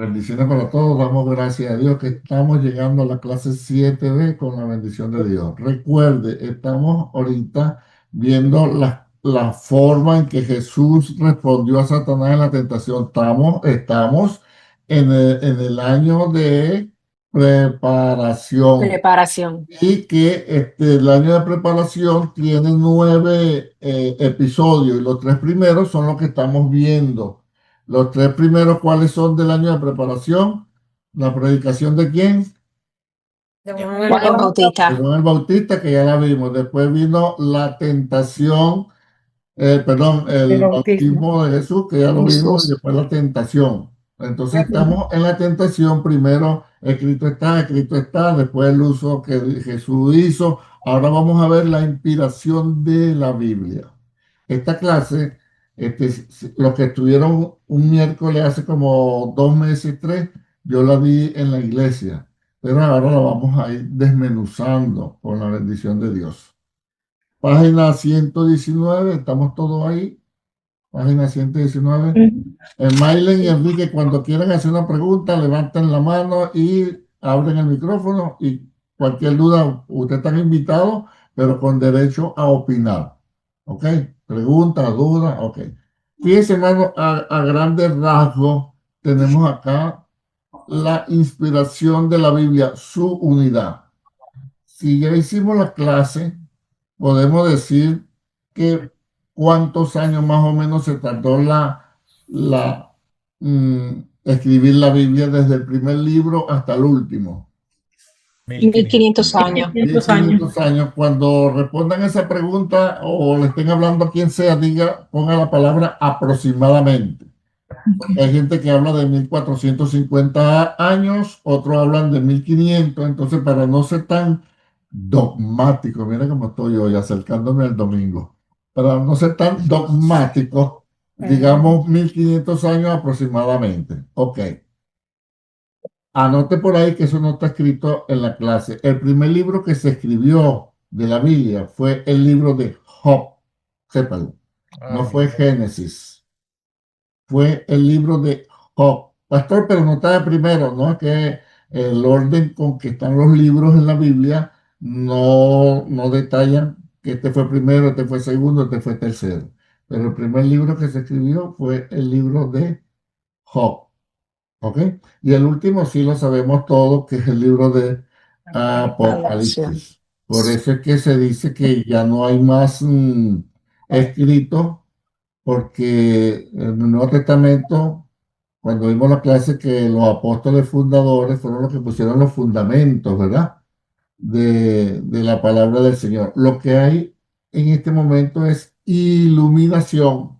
Bendiciones para todos. Damos gracias a Dios que estamos llegando a la clase 7B con la bendición de Dios. Recuerde, estamos ahorita viendo la forma en que Jesús respondió a Satanás en la tentación. Estamos en el año de preparación Preparación. y que el año de preparación tiene 9 episodios y los 3 primeros son los que estamos viendo. Los 3 primeros, ¿cuáles son del año de preparación? ¿La predicación de quién? Juan el De Bautista. Juan el Bautista, que ya la vimos. Después vino la tentación, perdón, El el bautismo. bautismo de Jesús, que ya lo vimos, y Jesús. después la tentación. Entonces estamos en la tentación, primero escrito está, después el uso que Jesús hizo. Ahora vamos a ver la inspiración de la Biblia. Esta clase, los que estuvieron un miércoles hace como 2 meses, 3, yo la vi en la iglesia, pero ahora la vamos a ir desmenuzando con la bendición de Dios. Página 119, estamos todos ahí. Página 119. Mailen y Enrique, cuando quieran hacer una pregunta, levanten la mano y abren el micrófono y cualquier duda, ustedes están invitados, pero con derecho a opinar. ¿Ok? Pregunta, duda, ok. Fíjense, hermano, a grandes rasgos, tenemos acá la inspiración de la Biblia, su unidad. Si ya hicimos la clase, podemos decir que cuántos años más o menos se tardó la escribir la Biblia desde el primer libro hasta el último. 1500 años. 1500 años. Cuando respondan esa pregunta o le estén hablando a quien sea, ponga la palabra aproximadamente. Porque hay gente que habla de 1450 años, otros hablan de 1500. Entonces, para no ser tan dogmático, mira cómo estoy hoy acercándome al domingo, para no ser tan dogmático, digamos 1500 años aproximadamente. Ok. Anote por ahí que eso no está escrito en la clase. El primer libro que se escribió de la Biblia fue el libro de Job. Sépalo. No fue Génesis. Fue el libro de Job. Pastor, pero no está de primero, ¿no? Que el orden con que están los libros en la Biblia no detallan que este fue primero, este fue segundo, este fue tercero. Pero el primer libro que se escribió fue el libro de Job. ¿Ok? Y el último sí lo sabemos todos, que es el libro de Apocalipsis. Por eso es que se dice que ya no hay más escrito, porque en el Nuevo Testamento, cuando vimos la clase, que los apóstoles fundadores fueron los que pusieron los fundamentos, ¿verdad? De la palabra del Señor. Lo que hay en este momento es iluminación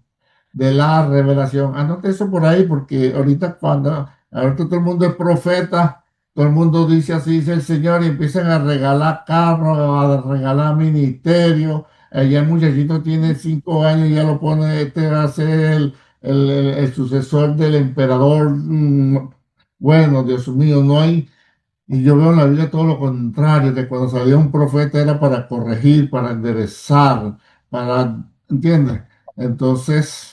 de la revelación. Anote eso por ahí, porque ahorita todo el mundo es profeta, todo el mundo dice así dice el Señor, y empiezan a regalar carros, a regalar ministerios. Ya el muchachito tiene 5 años y ya lo pone, este va a ser el sucesor del emperador. Bueno, Dios mío, no hay. Y yo veo en la Biblia todo lo contrario, que cuando salía un profeta era para corregir, para enderezar, ¿entiendes? Entonces,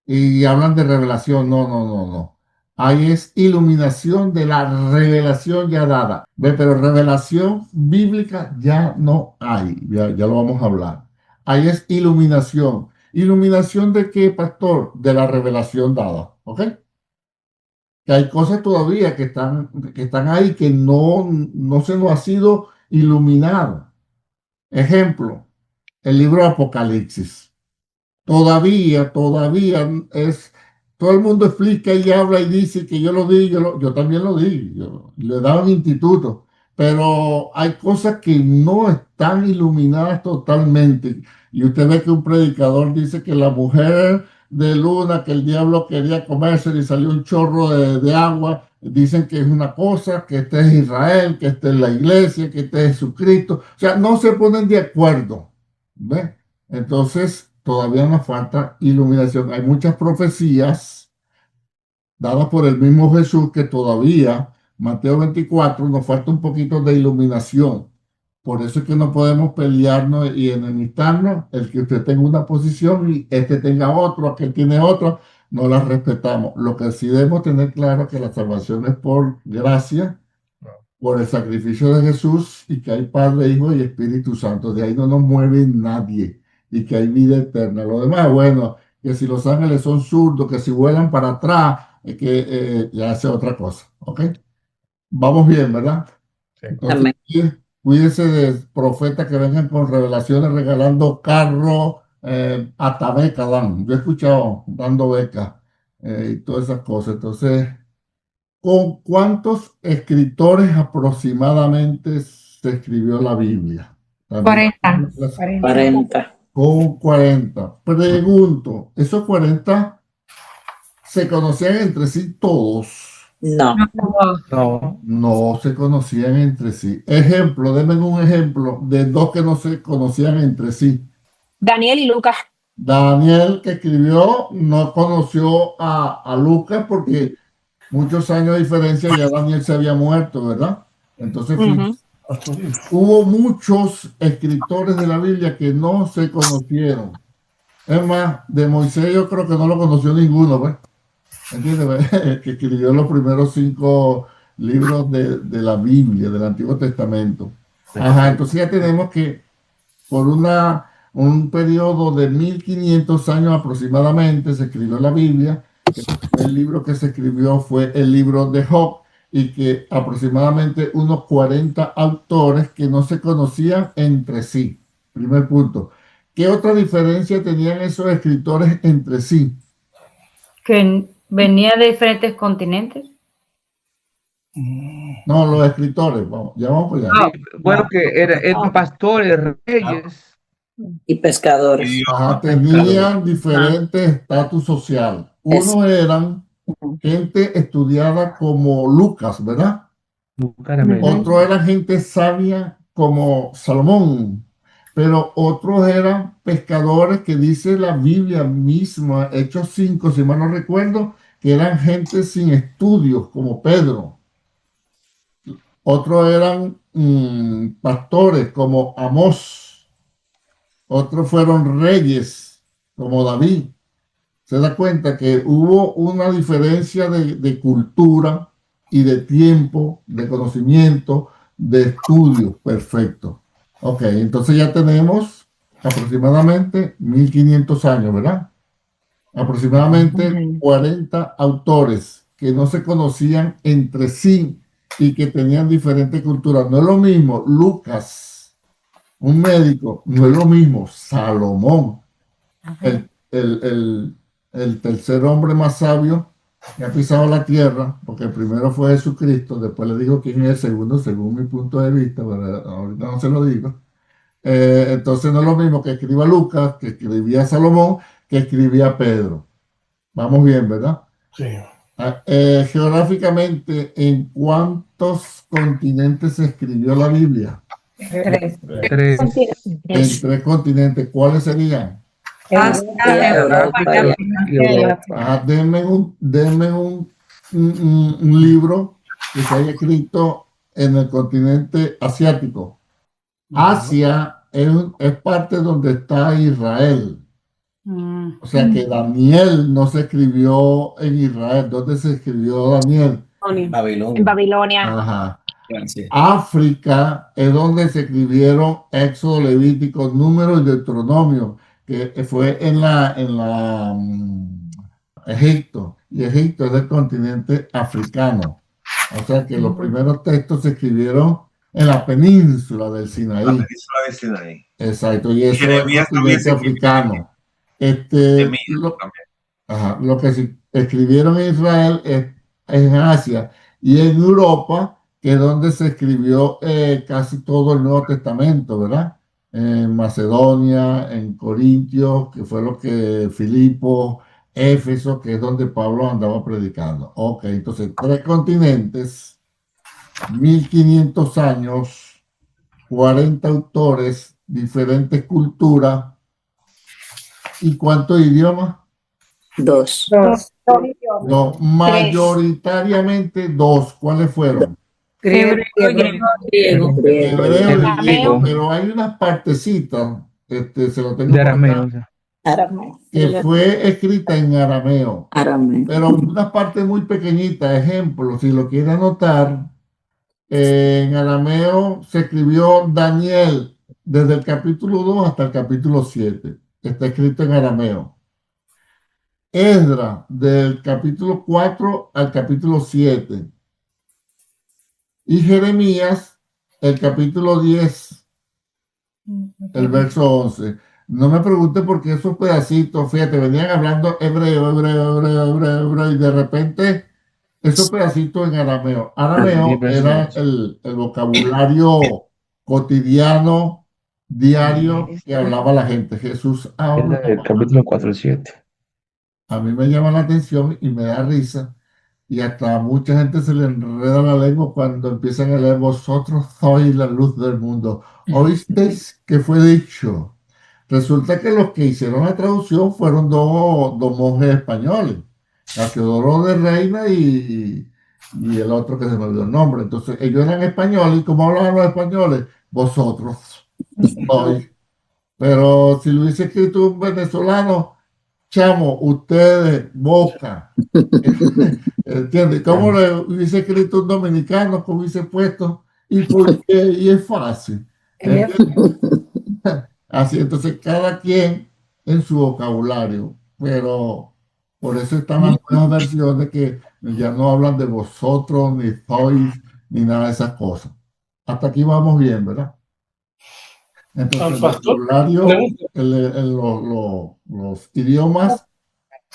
y hablan de revelación, no, no, no, no. Ahí es iluminación de la revelación ya dada. Ve, pero revelación bíblica ya no hay, ya lo vamos a hablar. Ahí es iluminación. ¿Iluminación de qué, pastor? De la revelación dada, ¿ok? Que hay cosas todavía que están ahí que no se nos ha sido iluminado. Ejemplo, el libro de Apocalipsis. Todavía todo el mundo explica y habla y dice que yo lo di, yo también lo di, yo le daba un instituto, pero hay cosas que no están iluminadas totalmente. Y usted ve que un predicador dice que la mujer de Luna, que el diablo quería comerse y salió un chorro de agua, dicen que es una cosa, que este es Israel, que este es la iglesia, que este es Jesucristo. O sea, no se ponen de acuerdo. ¿Ve? Entonces, todavía nos falta iluminación. Hay muchas profecías dadas por el mismo Jesús que todavía, Mateo 24, nos falta un poquito de iluminación. Por eso es que no podemos pelearnos y enemistarnos, el que usted tenga una posición y este tenga otro, aquel tiene otro. no las respetamos. Lo que sí debemos tener claro es que la salvación es por gracia, por el sacrificio de Jesús, y que hay Padre, Hijo y Espíritu Santo. De ahí no nos mueve nadie, y que hay vida eterna. Lo demás, bueno, que si los ángeles son zurdos, que si vuelan para atrás, ya hace otra cosa. ¿Ok? Vamos bien, ¿verdad? Sí. Entonces, cuídense de profetas que vengan con revelaciones regalando carros, hasta becas dan. Yo he escuchado dando becas y todas esas cosas. Entonces, ¿con cuántos escritores aproximadamente se escribió la Biblia? También, 40. con 40. Pregunto, ¿esos 40 se conocían entre sí todos? No. No. No se conocían entre sí. Ejemplo, denme un ejemplo de dos que no se conocían entre sí. Daniel y Lucas. Daniel, que escribió, no conoció a Lucas porque muchos años de diferencia ya Daniel se había muerto, ¿verdad? Entonces hubo muchos escritores de la Biblia que no se conocieron. Es más, de Moisés yo creo que no lo conoció ninguno, ¿ves? ¿Entiendes? Que escribió los primeros 5 libros de la Biblia, del Antiguo Testamento. Ajá, entonces ya tenemos que por un periodo de 1500 años aproximadamente se escribió la Biblia, que el libro que se escribió fue el libro de Job, y que aproximadamente unos 40 autores que no se conocían entre sí. Primer punto. ¿Qué otra diferencia tenían esos escritores entre sí? Que venía de diferentes continentes. No, los escritores, vamos, ya vamos por allá. Bueno, que eran pastores, reyes. Y pescadores. Ajá, tenían diferentes estatus social. Unos eran gente estudiada como Lucas, ¿verdad? Otros eran gente sabia como Salomón, pero otros eran pescadores que dice la Biblia misma, Hechos 5, si mal no recuerdo, que eran gente sin estudios como Pedro. Otros eran pastores como Amós. Otros fueron reyes como David. Se da cuenta que hubo una diferencia de cultura y de tiempo, de conocimiento, de estudio. Perfecto. Ok, entonces ya tenemos aproximadamente 1500 años, ¿verdad? Aproximadamente 40 autores que no se conocían entre sí y que tenían diferentes culturas. No es lo mismo Lucas, un médico, no es lo mismo Salomón, el tercer hombre más sabio que ha pisado la tierra, porque el primero fue Jesucristo, después le digo quién es el segundo, según mi punto de vista, pero ahorita no se lo digo. Entonces no es lo mismo que escriba Lucas, que escribía Salomón, que escribía Pedro. Vamos bien, ¿verdad? Sí. Geográficamente, ¿en cuántos continentes se escribió la Biblia? 3. En 3 continentes. ¿Cuáles serían? Denme un libro que se haya escrito en el continente asiático. Asia es parte donde está Israel. O sea que Daniel no se escribió en Israel. ¿Dónde se escribió Daniel? En Babilonia. Ajá. África es donde se escribieron Éxodo, Levítico, Número y Deuteronomio, que fue en Egipto, y Egipto es del continente africano. O sea que los primeros textos se escribieron en la península del Sinaí. Exacto, y eso es el continente africano. Lo que se escribieron en Israel es en Asia y en Europa, que es donde se escribió casi todo el Nuevo Testamento, ¿verdad? En Macedonia, en Corintios, que fue lo que Filipo, Éfeso, que es donde Pablo andaba predicando. Ok, entonces 3 continentes, 1500 años, 40 autores, diferentes culturas. ¿Y cuántos idiomas? 2. No, mayoritariamente 2. ¿Cuáles fueron? Griego y griego. Hebreo y griego, pero hay unas partecitas, se lo tengo De por arameo. acá. Arameo. que fue escrita en arameo, Arameo. pero una parte muy pequeñita. Ejemplo, si lo quiere anotar, en arameo se escribió Daniel desde el capítulo 2 hasta el capítulo 7. Está escrito en arameo. Esdra del capítulo 4 al capítulo 7. Y Jeremías, el capítulo 10, el verso 11. No me pregunte por qué esos pedacitos, fíjate, venían hablando hebreo, hebreo, hebreo, hebreo, hebreo, y de repente esos pedacitos en arameo. Arameo era el vocabulario cotidiano, diario, que hablaba la gente. Jesús habla. El capítulo 4 al 7. A mí me llama la atención y me da risa. Y hasta a mucha gente se le enreda la lengua cuando empiezan a leer: vosotros sois la luz del mundo. ¿Oísteis que fue dicho? Resulta que los que hicieron la traducción fueron dos monjes españoles, Casiodoro de Reina y el otro que se me olvidó el nombre. Entonces ellos eran españoles, y como hablaban los españoles, vosotros sois. Pero si lo hubiese escrito un venezolano, chamo, ustedes, boca. ¿Entiendes? ¿Cómo le hubiese escrito un dominicano? ¿Cómo hubiese puesto? ¿Y por qué? Y es fácil. Así, entonces cada quien en su vocabulario, pero por eso están las nuevas versiones que ya no hablan de vosotros, ni sois, ni nada de esas cosas. Hasta aquí vamos bien, ¿verdad? Entonces, el vocabulario, los idiomas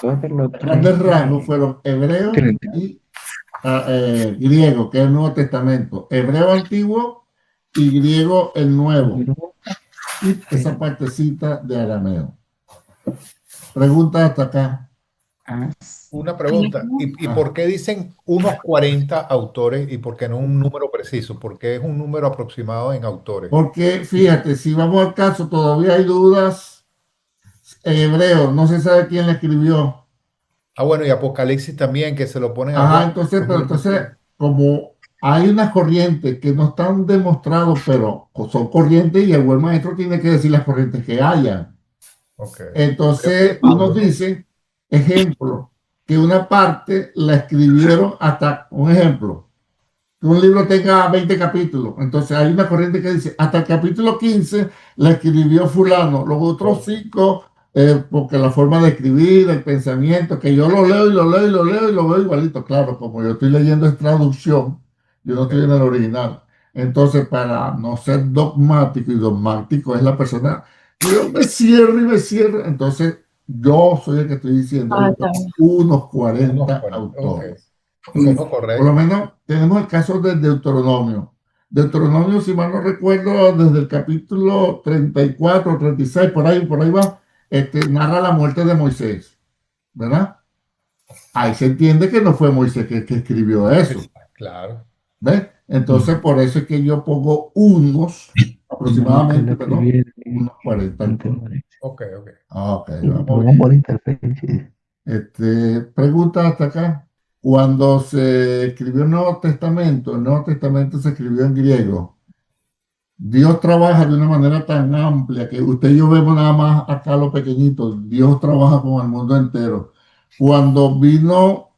grandes rasgos fueron hebreo y griego, que es el Nuevo Testamento, hebreo antiguo y griego el Nuevo, y esa partecita de arameo. Pregunta hasta acá. Una pregunta, ¿y por qué dicen unos 40 autores y por qué no un número preciso? ¿Por qué es un número aproximado en autores? Porque fíjate, si vamos al caso, todavía hay dudas en hebreo, no se sabe quién le escribió. Bueno, y Apocalipsis también, que se lo ponen a Ajá, entonces, como hay unas corrientes que no están demostrados, pero son corrientes, y el buen maestro tiene que decir las corrientes que hayan. Entonces, unos dicen, ejemplo, que una parte la escribieron hasta, un ejemplo, que un libro tenga 20 capítulos. Entonces, hay una corriente que dice, hasta el capítulo 15 la escribió fulano, los otros 5, porque la forma de escribir, el pensamiento, que yo lo leo y lo leo y lo leo y lo veo igualito. Claro, como yo estoy leyendo es traducción, yo no estoy en el original. Entonces, para no ser dogmático, y dogmático es la persona que yo me cierro y me cierro, entonces yo soy el que estoy diciendo unos 40 autores. Por lo menos tenemos el caso del Deuteronomio. Deuteronomio, si mal no recuerdo, desde el capítulo 34, 36, por ahí va, narra la muerte de Moisés, ¿verdad? Ahí se entiende que no fue Moisés que escribió eso. Claro. ¿Ves? Entonces, por eso es que yo pongo aproximadamente, ¿no? Unos 40. Ok. Pregunta hasta acá. Cuando se escribió el Nuevo Testamento se escribió en griego. Dios trabaja de una manera tan amplia que usted y yo vemos nada más acá lo pequeñito. Dios trabaja con el mundo entero. Cuando vino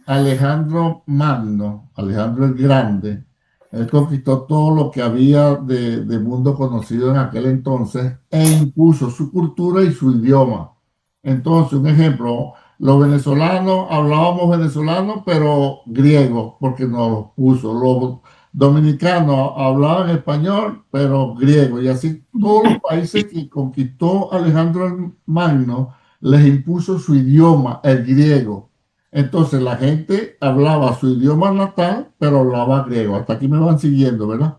Alejandro Magno, Alejandro el Grande, él conquistó todo lo que había de mundo conocido en aquel entonces e impuso su cultura y su idioma. Entonces, un ejemplo, los venezolanos hablábamos venezolano, pero griego, porque nos lo puso. Los dominicanos hablaban español, pero griego. Y así todos los países que conquistó Alejandro el Magno les impuso su idioma, el griego. Entonces la gente hablaba su idioma natal, pero hablaba griego. Hasta aquí me van siguiendo, ¿verdad?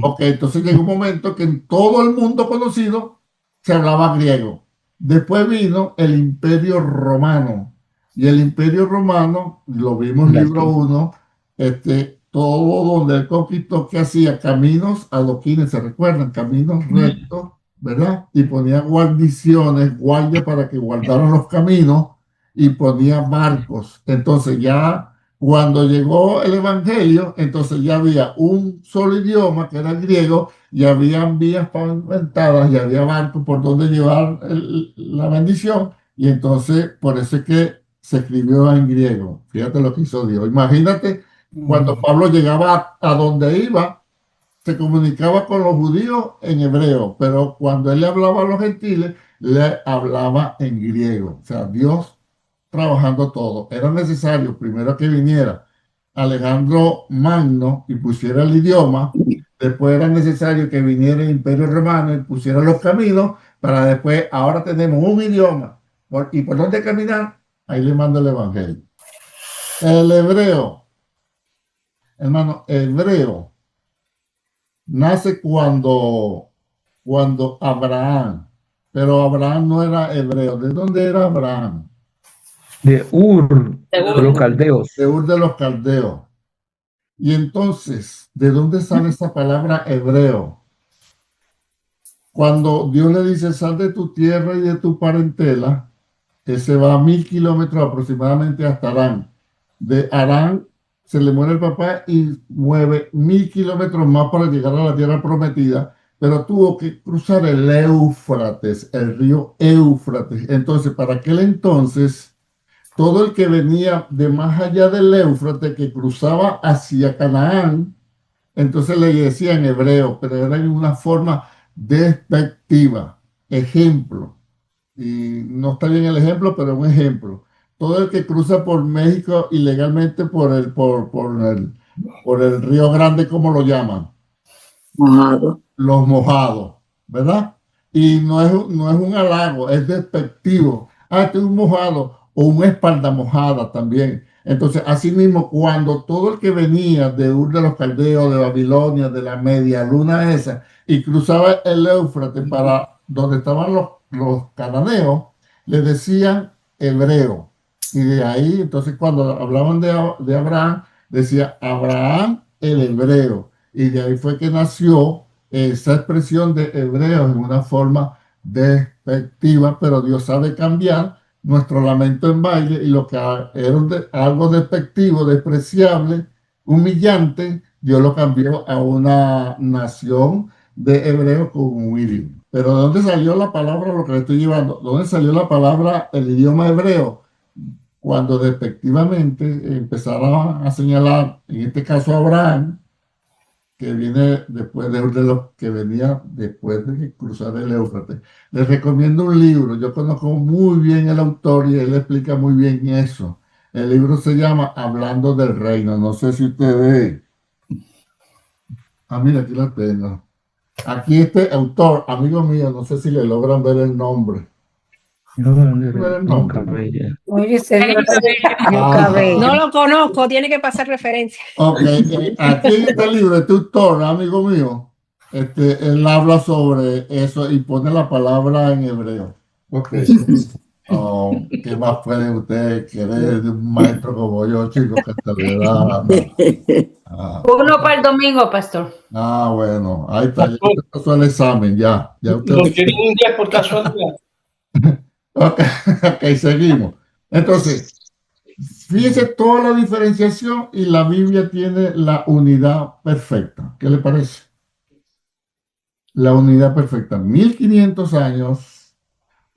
Ok, entonces llegó un momento que en todo el mundo conocido se hablaba griego. Después vino el Imperio Romano. Y el Imperio Romano, lo vimos en libro 1, todo donde él conquistó, que hacía caminos adoquines, ¿se recuerdan? Caminos rectos, ¿verdad? Y ponía guarniciones, guardia para que guardaran los caminos, y ponía barcos. Entonces ya cuando llegó el Evangelio, entonces ya había un solo idioma, que era el griego, y habían vías pavimentadas y había barcos por donde llevar la bendición, y entonces por eso es que se escribió en griego. Fíjate lo que hizo Dios. Imagínate cuando Pablo llegaba a donde iba, se comunicaba con los judíos en hebreo, pero cuando él le hablaba a los gentiles, le hablaba en griego. O sea, Dios trabajando todo. Era necesario primero que viniera Alejandro Magno y pusiera el idioma, después era necesario que viniera el Imperio Romano y pusiera los caminos, para después, ahora tenemos un idioma. ¿Y por dónde caminar? Ahí le mando el Evangelio. El hebreo, hermano, hebreo nace cuando Abraham, pero Abraham no era hebreo. ¿De dónde era Abraham? De Ur, de los caldeos. De Ur de los caldeos. Y entonces, ¿de dónde sale esa palabra hebreo? Cuando Dios le dice, sal de tu tierra y de tu parentela, que se va a 1000 kilómetros aproximadamente hasta Harán. De Harán se le muere el papá y mueve 1000 kilómetros más para llegar a la tierra prometida, pero tuvo que cruzar el Éufrates, el río Éufrates. Entonces, para aquel entonces, todo el que venía de más allá del Éufrates, que cruzaba hacia Canaán, entonces le decían hebreo, pero era en una forma despectiva. Ejemplo, y no está bien el ejemplo, pero un ejemplo. Todo el que cruza por México ilegalmente por el Río Grande, ¿cómo lo llaman? Mojado. Los mojados, ¿verdad? Y no es un halago, es despectivo. Ah, este es un mojado o una espalda mojada también. Entonces, asimismo, cuando todo el que venía de Ur de los Caldeos, de Babilonia, de la media luna esa, y cruzaba el Éufrates para donde estaban los cananeos, le decían hebreo. Y de ahí, entonces, cuando hablaban de Abraham, decía Abraham el hebreo. Y de ahí fue que nació esa expresión de hebreos en una forma despectiva, pero Dios sabe cambiar nuestro lamento en baile, y lo que era algo despectivo, despreciable, humillante, Dios lo cambió a una nación de hebreos con un idioma. Pero ¿de dónde salió la palabra, lo que le estoy llevando? ¿Dónde salió la palabra, el idioma hebreo? Cuando despectivamente empezaron a señalar, en este caso Abraham, que viene después de los que venía después de cruzar el Éufrates. Les recomiendo un libro. Yo conozco muy bien el autor y él explica muy bien eso. El libro se llama Hablando del Reino. No sé si ustedes... Ah, mira, aquí la tengo. Aquí este autor, amigo mío, no sé si le logran ver el nombre. No lo conozco, tiene que pasar referencia. Ok, aquí en este libro, este autor, amigo mío, él habla sobre eso y pone la palabra en hebreo. Ok. ¿Qué más puede usted querer de un maestro como yo, chicos, que te le da? Uno para el domingo, pastor. Bueno, ahí está, ya usted pasó el examen, ya usted... ¿Lo tiene en inglés por casualidad? Ok, seguimos. Entonces, fíjese toda la diferenciación, y la Biblia tiene la unidad perfecta. ¿Qué le parece? La unidad perfecta. 1500 años,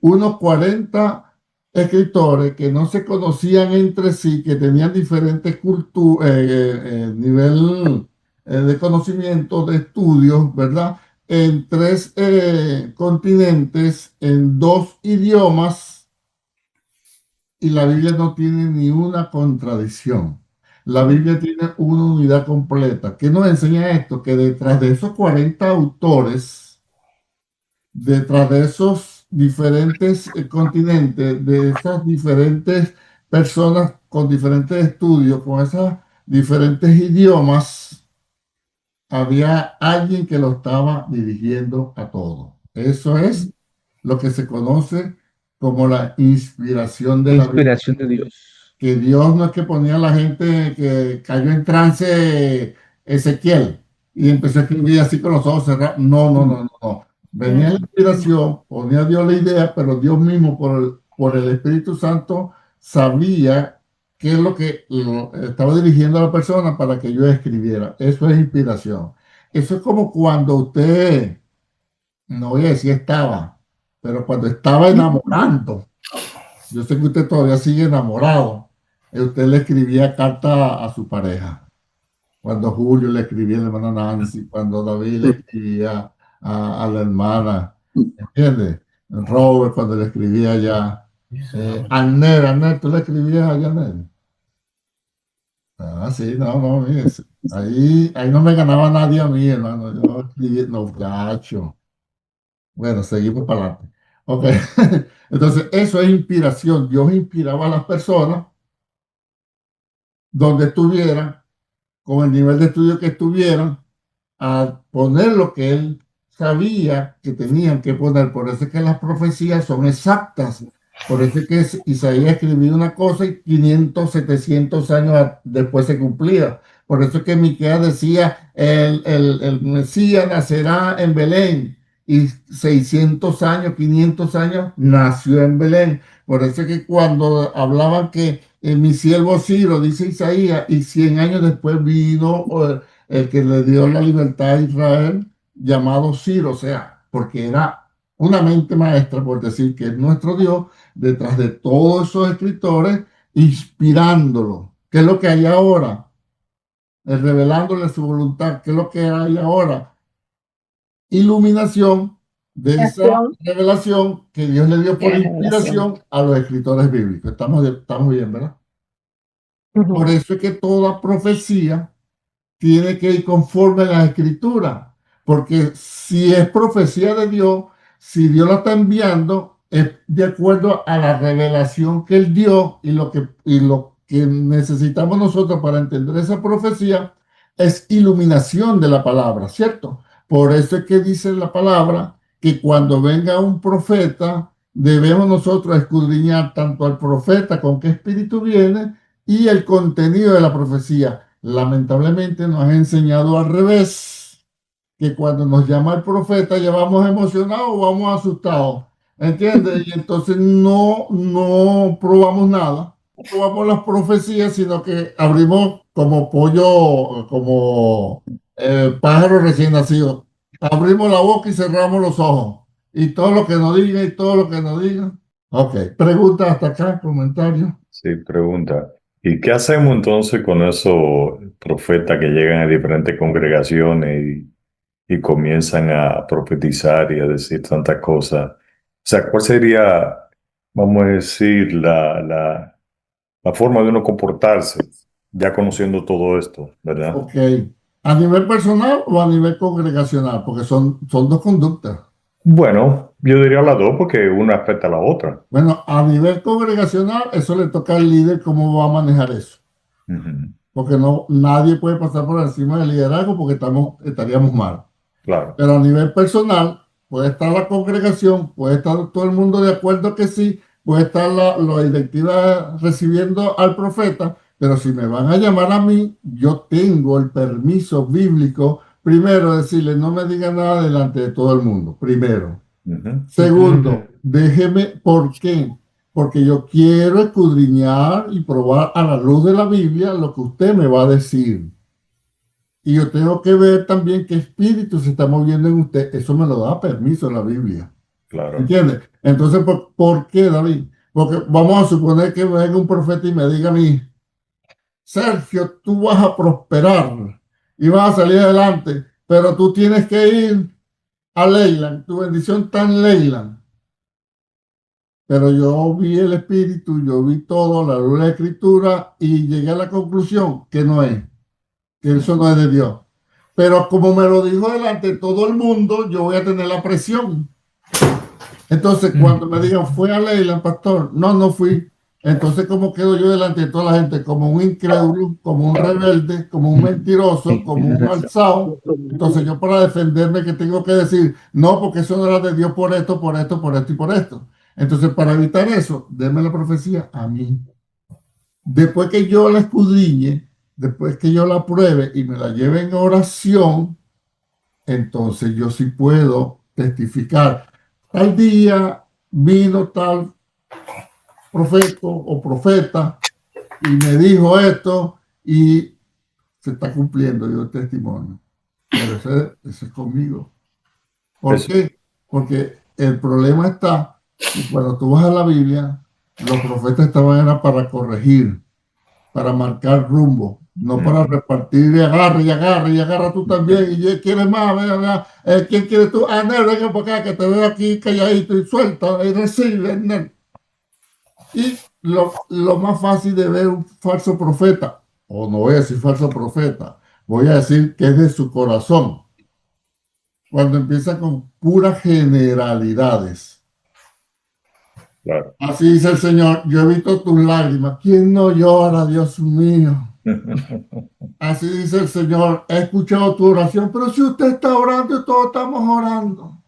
unos 40 escritores que no se conocían entre sí, que tenían diferentes nivel de conocimiento, de estudios, ¿verdad? En 3 continentes, en 2 idiomas, y la Biblia no tiene ni una contradicción. La Biblia tiene una unidad completa. ¿Qué nos enseña esto? Que detrás de esos 40 autores, detrás de esos diferentes continentes, de esas diferentes personas con diferentes estudios, con esos diferentes idiomas, había alguien que lo estaba dirigiendo a todo. Eso es lo que se conoce como la inspiración de la Biblia. Inspiración de Dios. Que Dios no es que ponía a la gente que cayó en trance, Ezequiel, y empezó a escribir así con los ojos cerrados. No. Venía la inspiración, ponía a Dios la idea, pero Dios mismo por el Espíritu Santo sabía qué es lo que estaba dirigiendo a la persona para que yo escribiera. Eso es inspiración. eso es como cuando usted, no voy a decir estaba, pero cuando estaba enamorando, yo sé que usted todavía sigue enamorado, usted le escribía carta a su pareja. Cuando Julio le escribía a la hermana Nancy, cuando David le escribía a la hermana, ¿entiendes? Robert cuando le escribía allá. Anel, ¿tú le escribías a Janel? Ah, sí, no, mire, ahí no me ganaba nadie a mí, hermano. Yo escribí, no, gacho. Bueno, seguimos para adelante. Ok. Entonces, eso es inspiración. Dios inspiraba a las personas donde estuvieran, con el nivel de estudio que estuvieran, a poner lo que él sabía que tenían que poner. Por eso es que las profecías son exactas. Por eso es que Isaías escribió una cosa y 500, 700 años después se cumplía. Por eso es que Miqueas decía, el Mesías nacerá en Belén. Y 600 años, 500 años, nació en Belén. Por eso es que cuando hablaban que mi siervo Ciro, dice Isaías, y 100 años después vino el que le dio la libertad a Israel, llamado Ciro, o sea, porque era una mente maestra, por decir que es nuestro Dios, detrás de todos esos escritores, inspirándolo. ¿Qué es lo que hay ahora? Revelándole su voluntad. ¿Qué es lo que hay ahora? Iluminación de esa revelación que Dios le dio por inspiración a los escritores bíblicos. Estamos bien, ¿verdad? Por eso es que toda profecía tiene que ir conforme a la escritura, porque si es profecía de Dios, si Dios la está enviando, es de acuerdo a la revelación que Él dio y lo que necesitamos nosotros para entender esa profecía es iluminación de la palabra, ¿cierto? Por eso es que dice la palabra que cuando venga un profeta, debemos nosotros escudriñar tanto al profeta con qué espíritu viene y el contenido de la profecía. Lamentablemente nos han enseñado al revés, que cuando nos llama el profeta ya vamos emocionados o vamos asustados, ¿entiendes? Y entonces no probamos nada, no probamos las profecías, sino que abrimos como pollo, como pájaro recién nacido. Abrimos la boca y cerramos los ojos. Y todo lo que nos digan y todo lo que nos digan. Ok, pregunta hasta acá, comentario. Sí, pregunta. ¿Y qué hacemos entonces con esos profetas que llegan a diferentes congregaciones y comienzan a profetizar y a decir tantas cosas? O sea, ¿cuál sería, vamos a decir, la forma de uno comportarse, ya conociendo todo esto, ¿verdad? Ok. ¿A nivel personal o a nivel congregacional? Porque son dos conductas. Bueno, yo diría las dos porque una afecta a la otra. Bueno, a nivel congregacional, eso le toca al líder cómo va a manejar eso. Porque nadie puede pasar por encima del liderazgo porque estaríamos mal. Claro. Pero a nivel personal, puede estar la congregación, puede estar todo el mundo de acuerdo que sí, puede estar la directiva recibiendo al profeta, pero si me van a llamar a mí, yo tengo el permiso bíblico, primero decirle, no me diga nada delante de todo el mundo, primero. Segundo, déjeme, ¿por qué? Porque yo quiero escudriñar y probar a la luz de la Biblia lo que usted me va a decir. Y yo tengo que ver también qué espíritu se está moviendo en usted. Eso me lo da permiso la Biblia. Claro. ¿Entiendes? Entonces, ¿por qué, David? Porque vamos a suponer que venga un profeta y me diga a mí, Sergio, tú vas a prosperar y vas a salir adelante, pero tú tienes que ir a Leyland. Tu bendición está en Leyland. Pero yo vi el espíritu, yo vi todo, la luz de la escritura y llegué a la conclusión que no es, que eso no es de Dios. Pero como me lo dijo delante de todo el mundo, yo voy a tener la presión. Entonces, cuando me digan, fue a Leyland, pastor, no fui. Entonces, ¿cómo quedo yo delante de toda la gente? Como un incrédulo, como un rebelde, como un mentiroso, como un alzado. Entonces, yo para defenderme, ¿qué tengo que decir? No, porque eso no era de Dios por esto, por esto, por esto y por esto. Entonces, para evitar eso, denme la profecía a mí. Después que yo la escudriñe, después que yo la pruebe y me la lleve en oración, entonces yo sí puedo testificar. Tal día vino tal profeta o profeta y me dijo esto y se está cumpliendo, yo testimonio. Pero ese es conmigo. ¿Por Eso. qué? Porque el problema está que cuando tú vas a la Biblia, los profetas estaban era para corregir, para marcar rumbo, no para repartir y agarra tú también, y quieres más, ¿quién quieres tú? Ah, Nel, venga por acá, que te veo aquí calladito y suelta, y recibe, Nel. Y lo más fácil de ver un falso profeta, o no voy a decir falso profeta, voy a decir que es de su corazón, cuando empieza con puras generalidades. Claro. Así dice el Señor, yo he visto tus lágrimas. ¿Quién no llora, Dios mío? Así dice el Señor, he escuchado tu oración, pero si usted está orando y todos estamos orando.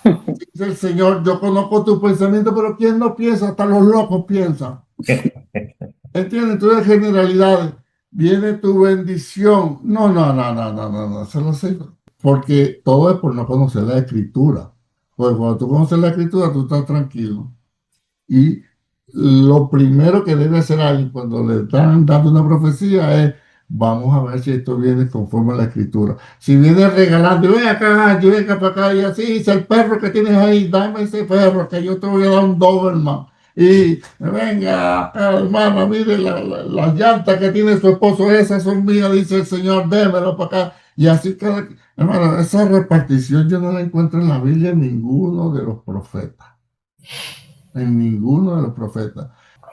Dice el Señor, yo conozco tus pensamientos, pero ¿quién no piensa? Hasta los locos piensan. ¿Entiendes? Entonces, generalidades. Viene tu bendición. No, se lo sé. Porque todo es por no conocer la Escritura. Pues cuando tú conoces la Escritura, tú estás tranquilo. Y lo primero que debe hacer alguien cuando le están dando una profecía es, vamos a ver si esto viene conforme a la Escritura. Si viene regalando, ven acá, yo venga para acá, y así dice el perro que tienes ahí, dame ese perro que yo te voy a dar un Doberman. Y venga, hermana, mire las llantas que tiene su esposo, esas son mías, dice el Señor, démelo para acá. Y así cada... Hermano, esa repartición yo no la encuentro en la Biblia en ninguno de los profetas. En ninguno de los profetas.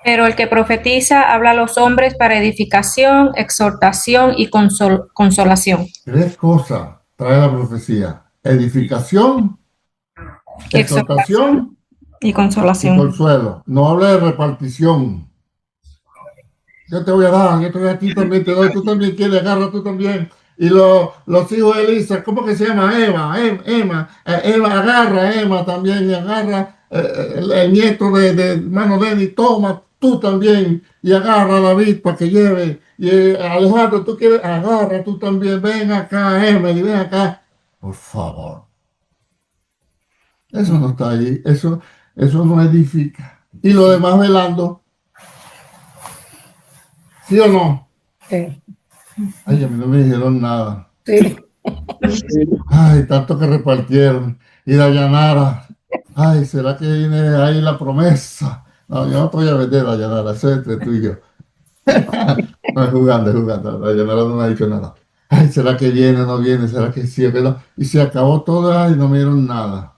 Pero el que profetiza habla a los hombres para edificación, exhortación y consolación. 3 cosas trae la profecía: edificación, exhortación y y consolación. consuelo. No habla de repartición. Yo te voy a dar, yo te voy a ti también, te doy, tú también quieres, agarra tú también. Y los hijos de Elisa, ¿cómo que se llama? Eva agarra a Emma también, y agarra el nieto de hermano Denny, toma tú también, y agarra a David para que lleve. Y Alejandro, tú quieres, agarra tú también, ven acá, Emily, ven acá. Por favor. Eso no está ahí, eso no edifica. Y lo demás velando. ¿Sí o no? Sí. Ay, a mí no me dijeron nada. Sí. Ay, tanto que repartieron. Y Dayanara. Ay, ¿será que viene ahí la promesa? No, yo no te voy a vender, Dayanara, eso es entre tú y yo. No, es jugando, es jugando. Dayanara no me ha dicho nada. Ay, ¿será que viene o no viene? ¿Será que sí o que no? Y se acabó todo y no me dieron nada.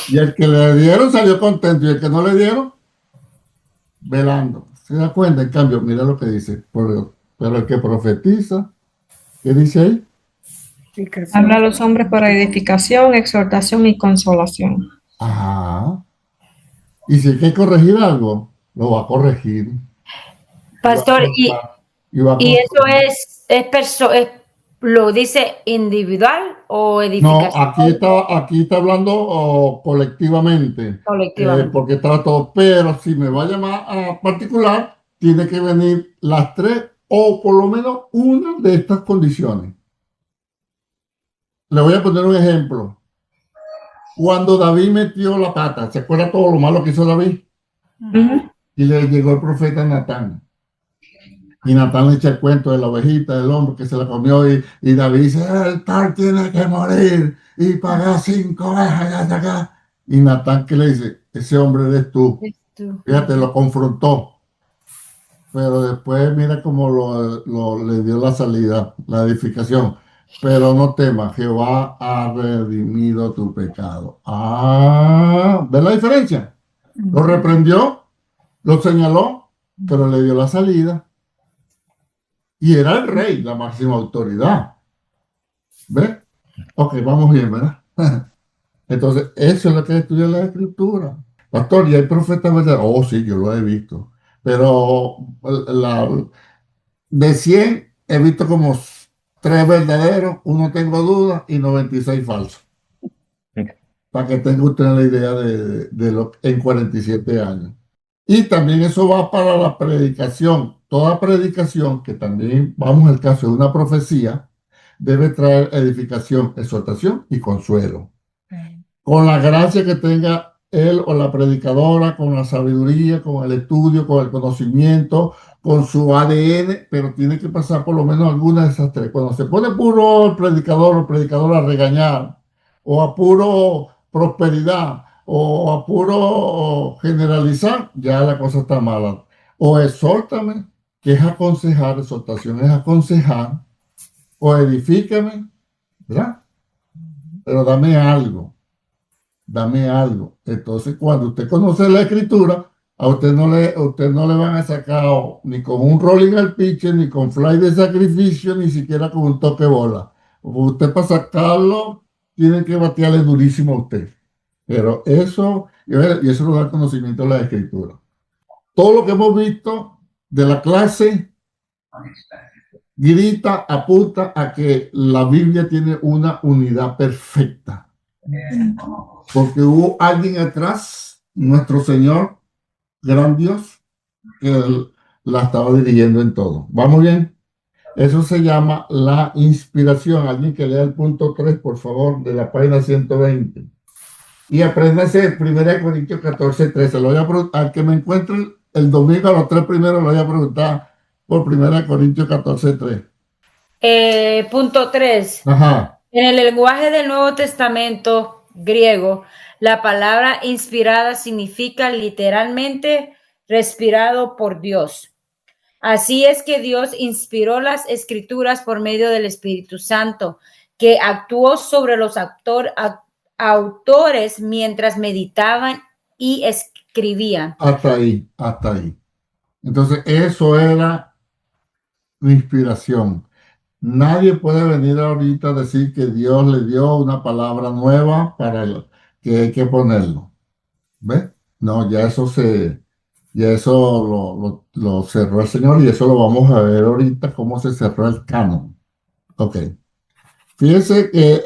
Y el que le dieron salió contento. Y el que no le dieron, velando. ¿Se da cuenta? En cambio, mira lo que dice. Pero el que profetiza, ¿qué dice ahí? Habla a los hombres para edificación, exhortación y consolación. Ajá. Y si hay que corregir algo, lo va a corregir. Pastor, ¿y eso lo dice individual o No, edificación aquí está hablando colectivamente, colectivamente? porque trato, pero si me va a llamar a particular, tiene que venir las 3 o por lo menos una de estas condiciones. Le voy a poner un ejemplo. Cuando David metió la pata, ¿se acuerda todo lo malo que hizo David? Y le llegó el profeta Natán. Y Natán le echa el cuento de la ovejita, del hombre que se la comió, y David dice, el tal tiene que morir y pagar 5 ovejas de acá. Y Natán, ¿qué le dice? Ese hombre eres tú. Fíjate, lo confrontó. Pero después mira cómo le dio la salida, la edificación. Pero no temas, Jehová ha redimido tu pecado. Ah, ¿ves la diferencia? Lo reprendió, lo señaló, pero le dio la salida. Y era el rey, la máxima autoridad. ¿Ves? Ok, vamos bien, ¿verdad? Entonces, eso es lo que estudia la Escritura. Pastor, ¿y hay profetas verdaderos? Oh, sí, yo lo he visto. Pero de 100 he visto como 3 verdaderos, uno tengo dudas y 96 falsos. Para que tenga usted la idea de lo en 47 años. Y también eso va para la predicación. Toda predicación, que también vamos al caso de una profecía, debe traer edificación, exhortación y consuelo. Con la gracia que tenga él o la predicadora, con la sabiduría, con el estudio, con el conocimiento, con su ADN, pero tiene que pasar por lo menos alguna de esas tres. Cuando se pone puro el predicador o predicador a regañar, o a puro prosperidad, o a puro generalizar, ya la cosa está mala. O exhórtame, que es aconsejar, exhortación es aconsejar, o edifícame, ¿verdad? Pero dame algo, dame algo. Entonces, cuando usted conoce la escritura, a usted no le van a sacar ni con un rolling al pitcher, ni con fly de sacrificio, ni siquiera con un toque bola. Usted para sacarlo, tiene que batearle durísimo a usted. Pero eso, y eso lo da el conocimiento de la escritura. Todo lo que hemos visto de la clase grita, apunta a que la Biblia tiene una unidad perfecta. Porque hubo alguien atrás, nuestro Señor, gran Dios, que la estaba dirigiendo en todo. ¿Vamos bien? Eso se llama la inspiración. Alguien que lea el punto 3, por favor, de la página 120. Y apréndase 1 Corintios 14, 13. Lo voy a al que me encuentre el domingo a los 3 primeros, lo voy a preguntar por 1 Corintios 14, 3. Punto 3. Ajá. En el lenguaje del Nuevo Testamento griego, la palabra inspirada significa literalmente respirado por Dios. Así es que Dios inspiró las escrituras por medio del Espíritu Santo, que actuó sobre los autores mientras meditaban y escribían. Hasta ahí, hasta ahí. Entonces, eso era la inspiración. Nadie puede venir ahorita a decir que Dios le dio una palabra nueva para que hay que ponerlo. ¿Ves? No, ya eso lo cerró el Señor y eso lo vamos a ver ahorita, cómo se cerró el canon. Ok. Fíjense que,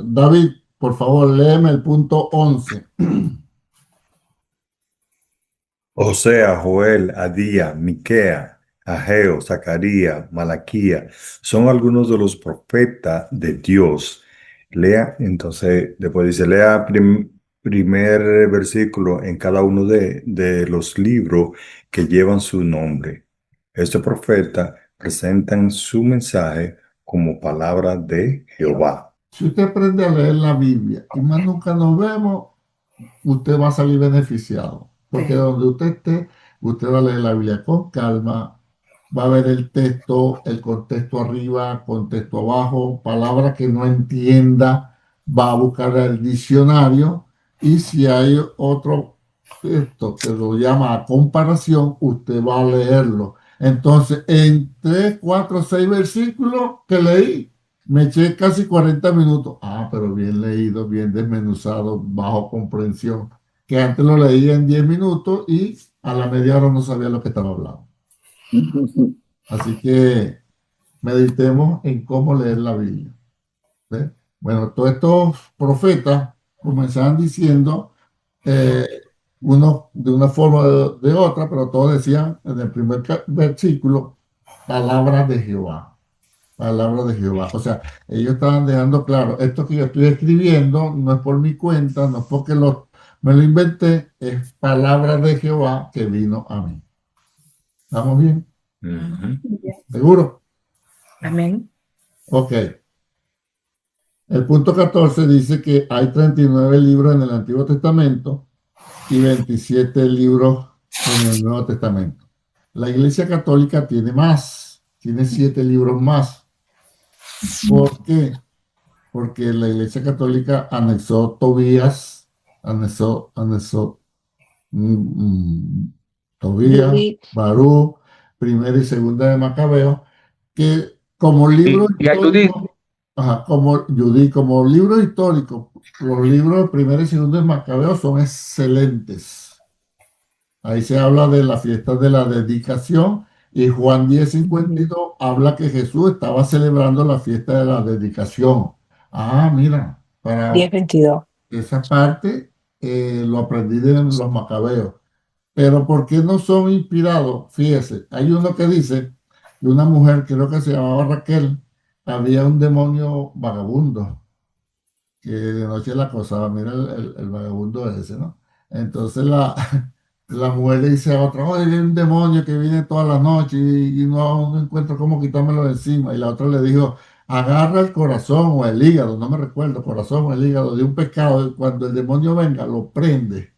David, por favor, léeme el punto 11. Osea, Joel, Adía, Miquea, Ageo, Zacarías, Malaquía, son algunos de los profetas de Dios. Lea, entonces, después dice, lea primer versículo en cada uno de los libros que llevan su nombre. Estos profetas presentan su mensaje como palabra de Jehová. Si usted aprende a leer la Biblia y más nunca nos vemos, usted va a salir beneficiado. Porque donde usted esté, usted va a leer la Biblia con calma, va a ver el texto, el contexto arriba, contexto abajo, palabra que no entienda, va a buscar el diccionario y si hay otro texto que lo llama a comparación, usted va a leerlo. Entonces, en 3, 4, 6 versículos que leí, me eché casi 40 minutos. Ah, pero bien leído, bien desmenuzado, bajo comprensión. Que antes lo leía en 10 minutos y a la media hora no sabía lo que estaba hablando. Así que meditemos en cómo leer la Biblia. ¿Ves? Bueno, todos estos profetas comenzaban diciendo, uno de una forma o de otra, pero todos decían en el primer versículo, palabra de Jehová. Palabra de Jehová. O sea, ellos estaban dejando claro, esto que yo estoy escribiendo no es por mi cuenta, no es porque me lo inventé, es palabra de Jehová que vino a mí. ¿Estamos bien? ¿Seguro? Amén. Ok. El punto 14 dice que hay 39 libros en el Antiguo Testamento y 27 libros en el Nuevo Testamento. La Iglesia Católica tiene más, tiene 7 libros más. ¿Por qué? Porque la Iglesia Católica anexó Tobías, anexó Tobías, Barú, primera y segunda de Macabeo, que como libro Y a Judith. histórico, como Judith, como libro histórico, los libros de primera y segunda de Macabeo son excelentes. Ahí se habla de la fiesta de la dedicación y Juan 10:52 habla que Jesús estaba celebrando la fiesta de la dedicación. Ah, mira, para 10:22. esa parte lo aprendí de los macabeos. Pero ¿por qué no son inspirados? Fíjese, hay uno que dice de una mujer, creo que se llamaba Raquel, había un demonio vagabundo que de noche la acosaba. Mira el vagabundo ese, ¿no? Entonces La mujer le dice a otra, oye, hay un demonio que viene todas las noches y no encuentro cómo quitármelo de encima. Y la otra le dijo, agarra el corazón o el hígado, no me recuerdo, corazón o el hígado de un pescado. Y cuando el demonio venga, lo prende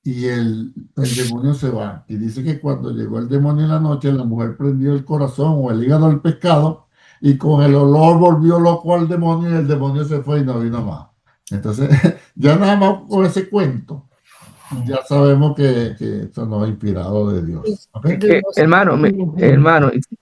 y el demonio se va. Y dice que cuando llegó el demonio en la noche, la mujer prendió el corazón o el hígado del pescado y con el olor volvió loco al demonio y el demonio se fue y no vino más. Entonces, ya nada más con ese cuento, ya sabemos que esto no es inspirado de Dios. ¿Ok? Hermano,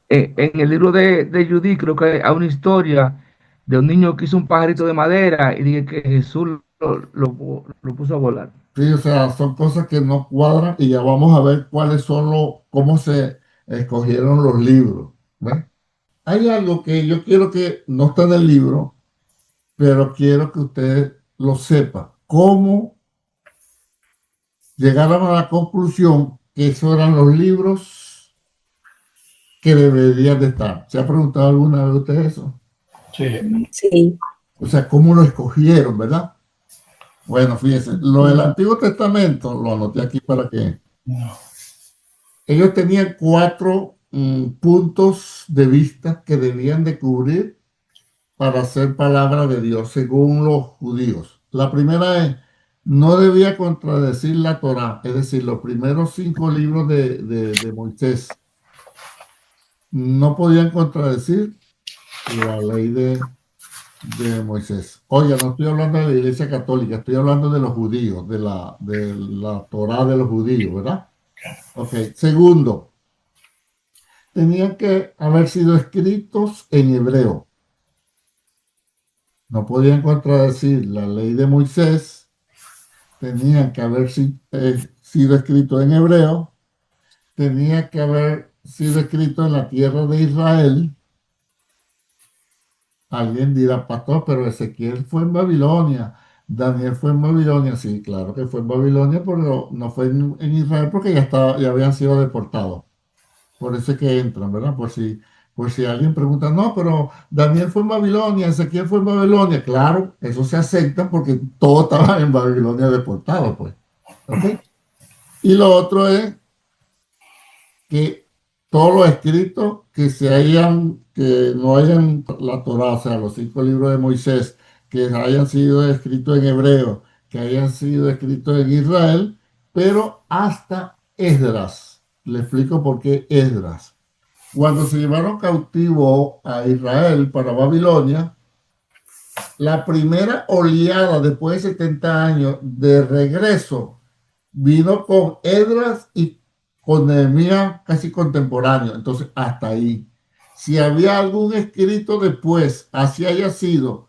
en el libro de Judith creo que hay una historia de un niño que hizo un pajarito de madera y dije que Jesús lo puso a volar. Sí, o sea, son cosas que no cuadran y ya vamos a ver cuáles son cómo se escogieron los libros. ¿Ves? Hay algo que yo quiero que no está en el libro, pero quiero que usted lo sepa. ¿Cómo llegaron a la conclusión que esos eran los libros que deberían de estar? ¿Se ha preguntado alguna vez usted eso? Sí. Sí. O sea, ¿cómo lo escogieron, verdad? Bueno, fíjense, lo del Antiguo Testamento, lo anoté aquí para que ellos tenían cuatro puntos de vista que debían de cubrir para hacer palabra de Dios, según los judíos. La primera es, no debía contradecir la Torá, es decir, los primeros 5 libros de Moisés no podían contradecir la ley de Moisés. Oye, no estoy hablando de la Iglesia Católica, estoy hablando de los judíos, de la Torá de los judíos, ¿verdad? Ok. Segundo, tenían que haber sido escritos en hebreo. No podían contradecir la ley de Moisés, tenían que haber sido escritos en hebreo, tenía que haber sido escrito en la tierra de Israel. Alguien dirá, pastor, pero Ezequiel fue en Babilonia, Daniel fue en Babilonia. Sí, claro que fue en Babilonia, pero no fue en Israel porque ya habían sido deportados. Por eso es que entran, ¿verdad? Por si alguien pregunta, no, pero Daniel fue en Babilonia, Ezequiel fue en Babilonia. Claro, eso se acepta porque todos estaban en Babilonia deportados, pues. ¿Ok? Y lo otro es que todos los escritos que no hayan la Torá, o sea, los 5 libros de Moisés, que hayan sido escritos en hebreo, que hayan sido escritos en Israel, pero hasta Esdras. Le explico por qué Esdras. Cuando se llevaron cautivo a Israel para Babilonia, la primera oleada después de 70 años de regreso vino con Esdras y con Nehemías casi contemporáneo. Entonces, hasta ahí. Si había algún escrito después, así haya sido,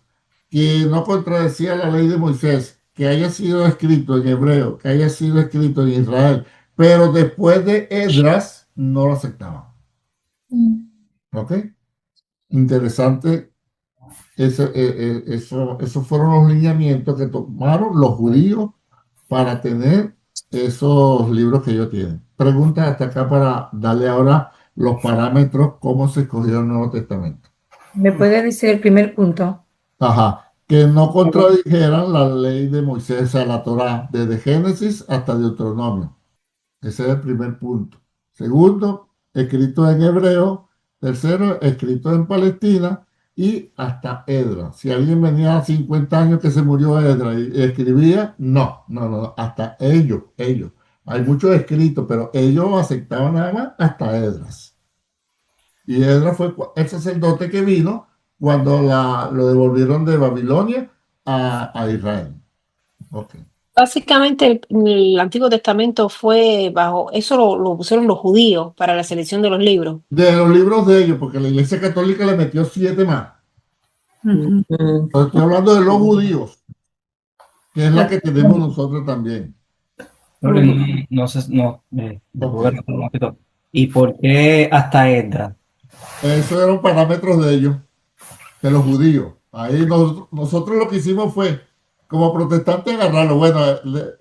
que no contradecía la ley de Moisés, que haya sido escrito en hebreo, que haya sido escrito en Israel, pero después de Esdras no lo aceptaban. ¿Ok? Interesante. Esos fueron los lineamientos que tomaron los judíos para tener esos libros que ellos tienen. Pregunta hasta acá para darle ahora los parámetros, cómo se escogió el Nuevo Testamento. ¿Me puede decir el primer punto? Ajá, que no contradijeran la ley de Moisés, o sea, la Torá, desde Génesis hasta Deuteronomio. Ese es el primer punto. Segundo, escrito en hebreo. Tercero, escrito en Palestina y hasta Edra. Si alguien venía a 50 años que se murió Edra y escribía, no, hasta ellos. Hay muchos escritos, pero ellos aceptaban nada más hasta Edras. Y Edra fue el sacerdote que vino cuando lo devolvieron de Babilonia a Israel. Ok. Básicamente el Antiguo Testamento fue bajo, eso lo pusieron los judíos para la selección de los libros. De los libros de ellos, porque la Iglesia Católica le metió 7 más. Entonces, estoy hablando de los judíos, que es la que tenemos nosotros también. No sé, ¿y por qué hasta Esdras? Esos eran parámetros de ellos, de los judíos. Ahí nosotros lo que hicimos fue, como protestantes, agarrarlo. Bueno,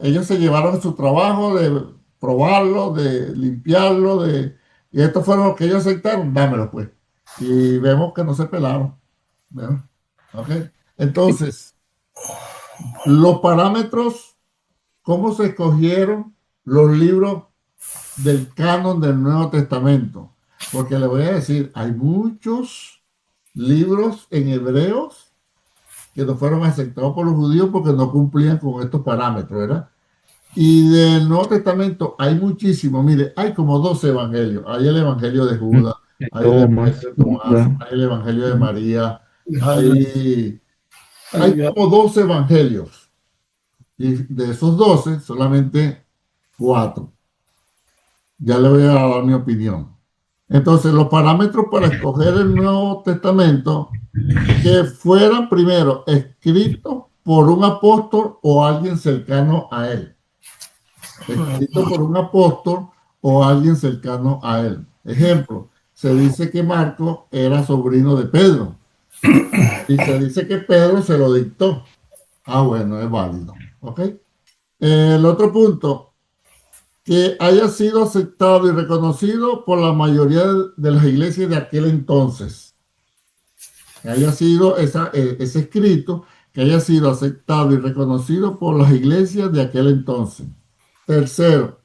ellos se llevaron su trabajo de probarlo, de limpiarlo, y estos fueron los que ellos aceptaron, dámelo pues. Y vemos que no se pelaron. ¿Verdad? ¿Ok? Entonces, los parámetros, ¿cómo se escogieron los libros del canon del Nuevo Testamento. Porque le voy a decir, hay muchos libros en hebreos que no fueron aceptados por los judíos porque no cumplían con estos parámetros, ¿verdad? Y del Nuevo Testamento hay muchísimos. Mire, hay como 12 evangelios. Hay el evangelio de Judas, hay el evangelio Tomás, de Tomás, hay el evangelio de María, hay como 12 evangelios. Y de esos 12, solamente 4. Ya le voy a dar mi opinión. Entonces, los parámetros para escoger el Nuevo Testamento, que fueran primero escritos por un apóstol o alguien cercano a él. Escrito por un apóstol o alguien cercano a él. Ejemplo, se dice que Marcos era sobrino de Pedro y se dice que Pedro se lo dictó. Ah, bueno, es válido. ¿Ok? El otro punto, que haya sido aceptado y reconocido por la mayoría de las iglesias de aquel entonces. Que haya sido ese escrito, que haya sido aceptado y reconocido por las iglesias de aquel entonces. Tercero,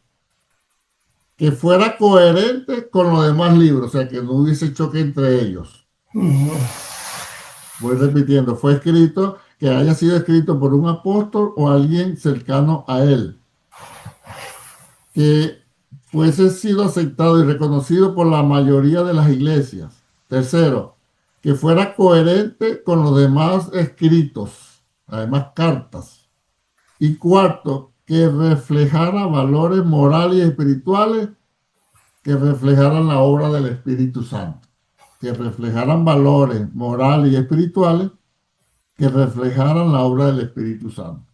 que fuera coherente con los demás libros, o sea, que no hubiese choque entre ellos. Voy repitiendo, fue escrito, que haya sido escrito por un apóstol o alguien cercano a él. Que fuese sido aceptado y reconocido por la mayoría de las iglesias. Tercero, que fuera coherente con los demás escritos, además cartas. Y cuarto, que reflejara valores morales y espirituales que reflejaran la obra del Espíritu Santo, que reflejaran valores morales y espirituales que reflejaran la obra del Espíritu Santo.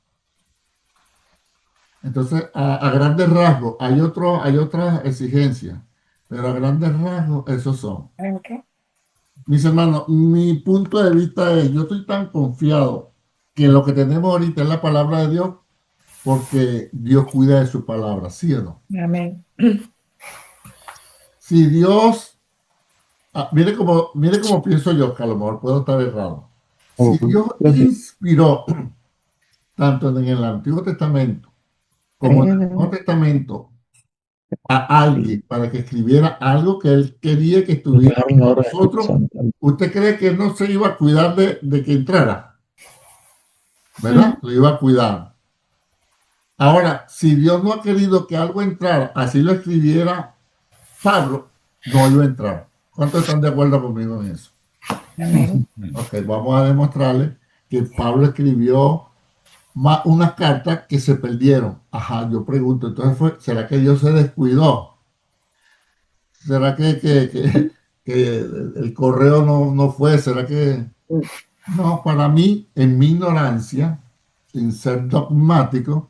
Entonces, a grandes rasgos, hay otras exigencias, pero a grandes rasgos, esos son. Okay. Mis hermanos, mi punto de vista es, yo estoy tan confiado que lo que tenemos ahorita es la palabra de Dios, porque Dios cuida de su palabra, ¿sí o no? Amén. Si Dios, mire cómo pienso yo, que a lo mejor puedo estar errado. Si Dios inspiró, tanto en el Antiguo Testamento como en el Nuevo Testamento, a alguien para que escribiera algo que él quería que estuviera con nosotros, ¿usted cree que él no se iba a cuidar de que entrara? ¿Verdad? Lo iba a cuidar. Ahora, si Dios no ha querido que algo entrara, así lo escribiera Pablo, no iba a entrar. ¿Cuántos están de acuerdo conmigo en eso? Ok, vamos a demostrarle que Pablo escribió unas cartas que se perdieron. Ajá, yo pregunto, entonces ¿será que Dios se descuidó? ¿Será que el correo no fue? ¿Será que...? No, para mí, en mi ignorancia, sin ser dogmático,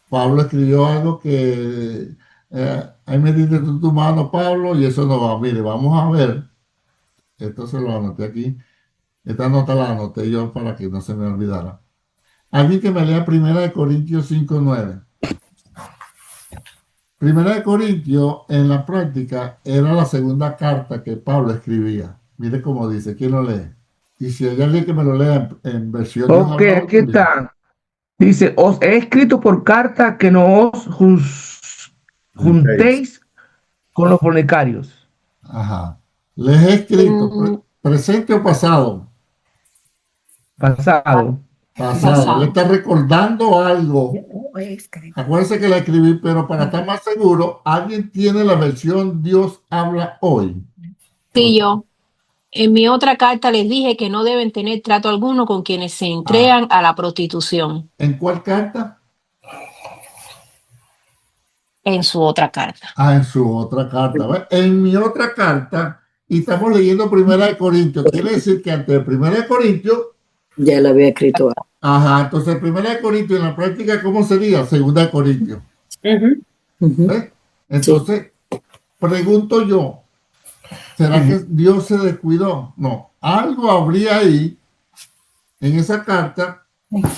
Pablo escribió algo que ahí me diste tu mano, Pablo, y eso no va. Mire, vamos a ver. Esto se lo anoté aquí. Esta nota la anoté yo para que no se me olvidara. Alguien que me lea 1 Corintios 5:9. 1 Corintios, en la práctica, era la segunda carta que Pablo escribía. Mire cómo dice, ¿quién lo lee? Y si hay alguien que me lo lea en versión Dios Ok, hablado, aquí también. está. Dice, os he escrito por carta que no os juntéis con los fornicarios. Ajá. Les he escrito, presente o pasado. Pasado. Pasado. Le está recordando algo. Acuérdense que la escribí, pero para estar más seguro, ¿alguien tiene la versión Dios habla hoy? Sí, yo. En mi otra carta les dije que no deben tener trato alguno con quienes se entregan a la prostitución. ¿En cuál carta? En su otra carta. En su otra carta. ¿Ve? En mi otra carta, y estamos leyendo 1 Corintios, quiere decir que antes de 1 Corintios, ya la había escrito. ajá, entonces 1 Corintios en la práctica, ¿cómo sería? 2 Corintios. ¿Ve? Entonces, pregunto yo, ¿será que Dios se descuidó? No, algo habría ahí en esa carta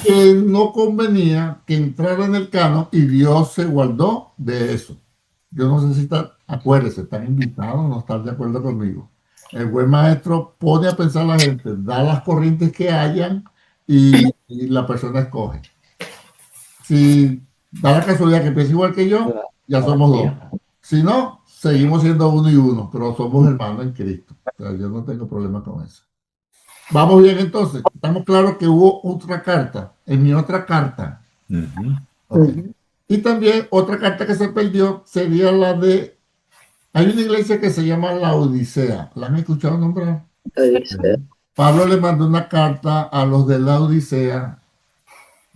que no convenía que entrara en el canon y Dios se guardó de eso. Yo no sé si acuérdense, están invitados a no estar de acuerdo conmigo. El buen maestro pone a pensar a la gente, da las corrientes que hayan y la persona escoge. Si Da la casualidad que piensa igual que yo, ya somos dos. Si no, seguimos siendo uno y uno, pero somos hermanos en Cristo. O sea, yo no tengo problema con eso. Vamos bien entonces. Estamos claros que hubo otra carta, en mi otra carta. Ok. Y también otra carta que se perdió sería la de... Hay una iglesia que se llama La Odisea. ¿La han escuchado nombrar? Odisea. Pablo le mandó una carta a los de la Odisea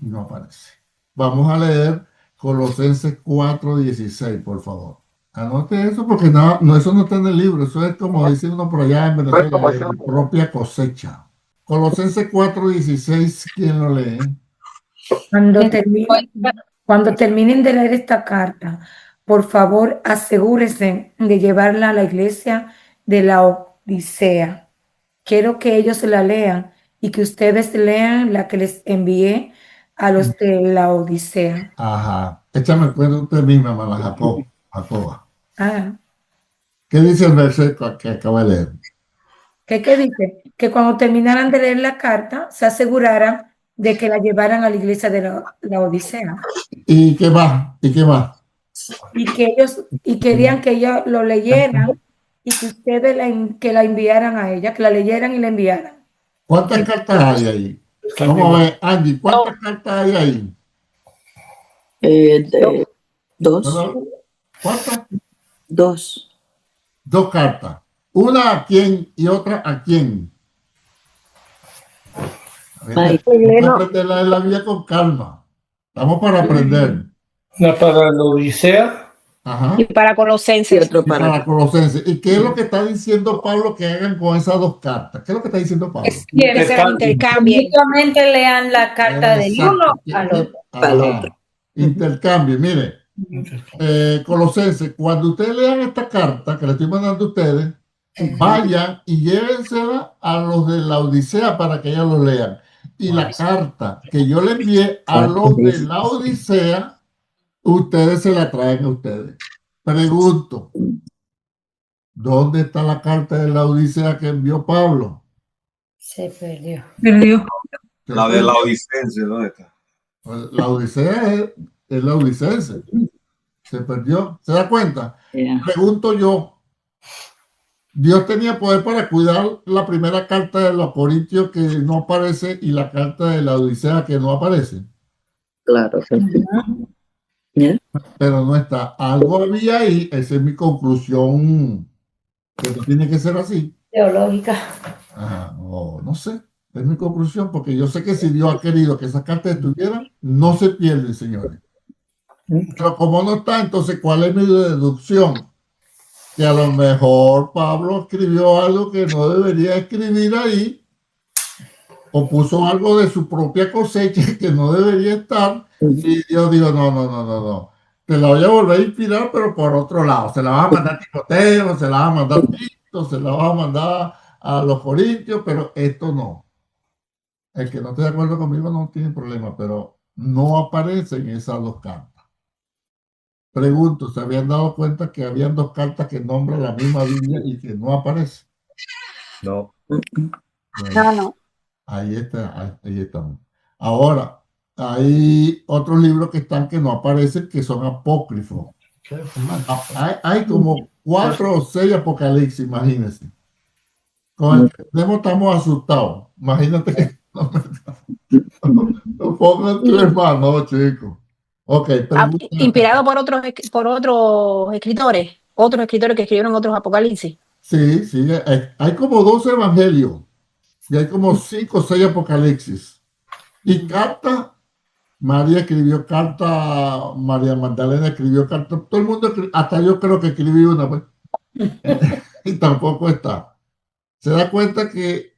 y no aparece. Vamos a leer Colosenses 4:16, por favor. Anote eso porque no, eso no está en el libro. Eso es como dice uno por allá en Venezuela, de mi propia cosecha. Colosenses 4:16, ¿quién lo lee? Cuando terminen de leer esta carta, por favor, asegúrense de llevarla a la iglesia de la Odisea. Quiero que ellos la lean y que ustedes lean la que les envié a los de la Odisea. Ajá. Échame el cuento usted misma, hermana Jacoba. Ah, ¿Qué dice el versículo que acaba de leer? ¿qué dice? Que cuando terminaran de leer la carta, se aseguraran de que la llevaran a la iglesia de la Odisea. ¿Y qué más? ¿Y qué más? Y querían que ellos lo leyeran y que ustedes que la enviaran a ella, que la leyeran y la enviaran. ¿Cuántas cartas hay ahí? Vamos a ver, Angie, ¿cuántas cartas hay ahí? Dos. ¿Verdad? ¿Cuántas? Dos. Dos cartas. Una a quién y otra a quién. Ay. Vamos a aprender la vida con calma. Estamos para aprender. Una para la Odisea. Ajá. Y para Y Colosenses. otro Y para para Colosenses. ¿Y qué es lo que está diciendo Pablo que hagan con esas dos cartas? ¿Qué es lo que está diciendo Pablo? Que se la intercambien. Mutuamente lean la carta del uno Exacto. al otro. Al Ajá. otro. Intercambio. Mire, Colosenses, cuando ustedes lean esta carta que le estoy mandando a ustedes, vayan y llévensela a los de la Odisea para que ellos lo lean. Y la carta que yo le envié a los de la Odisea, ustedes se la traen a ustedes. Pregunto, ¿dónde está la carta de la Odisea que envió Pablo? Se perdió. La de la Odicense, ¿dónde está? La Odisea es la Odicense. Se perdió. ¿Se da cuenta? Yeah. Pregunto yo, Dios tenía poder para cuidar la primera carta de los Corintios que no aparece y la carta de la Odisea que no aparece. Claro que sí. Yeah. Pero no está. Algo había ahí. Esa es mi conclusión. Que no tiene que ser así. Teológica. Ajá, no sé. Es mi conclusión porque yo sé que si Dios ha querido que esas cartas estuvieran, no se pierden, señores. Pero como no está, entonces, ¿cuál es mi deducción? Que a lo mejor Pablo escribió algo que no debería escribir ahí, o puso algo de su propia cosecha que no debería estar, y Dios dijo, no, te la voy a volver a inspirar, pero por otro lado, se la vas a mandar a Timoteo, se la vas a mandar a Tito, se la vas a mandar a los Corintios, pero esto no. El que no esté de acuerdo conmigo no tiene problema, pero no aparecen esas dos cartas. Pregunto, ¿se habían dado cuenta que habían dos cartas que nombran la misma Biblia y que no aparece? No. Bueno, No. ahí está, ahí estamos. Ahora, hay otros libros que están que no aparecen, que son apócrifos. Hay como 4 o 6 apocalipsis, imagínense. Con el que estamos asustados. Imagínate que no pongan tu hermano, chicos. Ok, pregunta. Inspirado por otros escritores que escribieron otros apocalipsis. Sí, hay como 12 evangelios y hay como 5 o 6 apocalipsis. Y carta, María escribió carta, María Magdalena escribió carta, todo el mundo, hasta yo creo que escribí una, pues. Y tampoco está. Se da cuenta que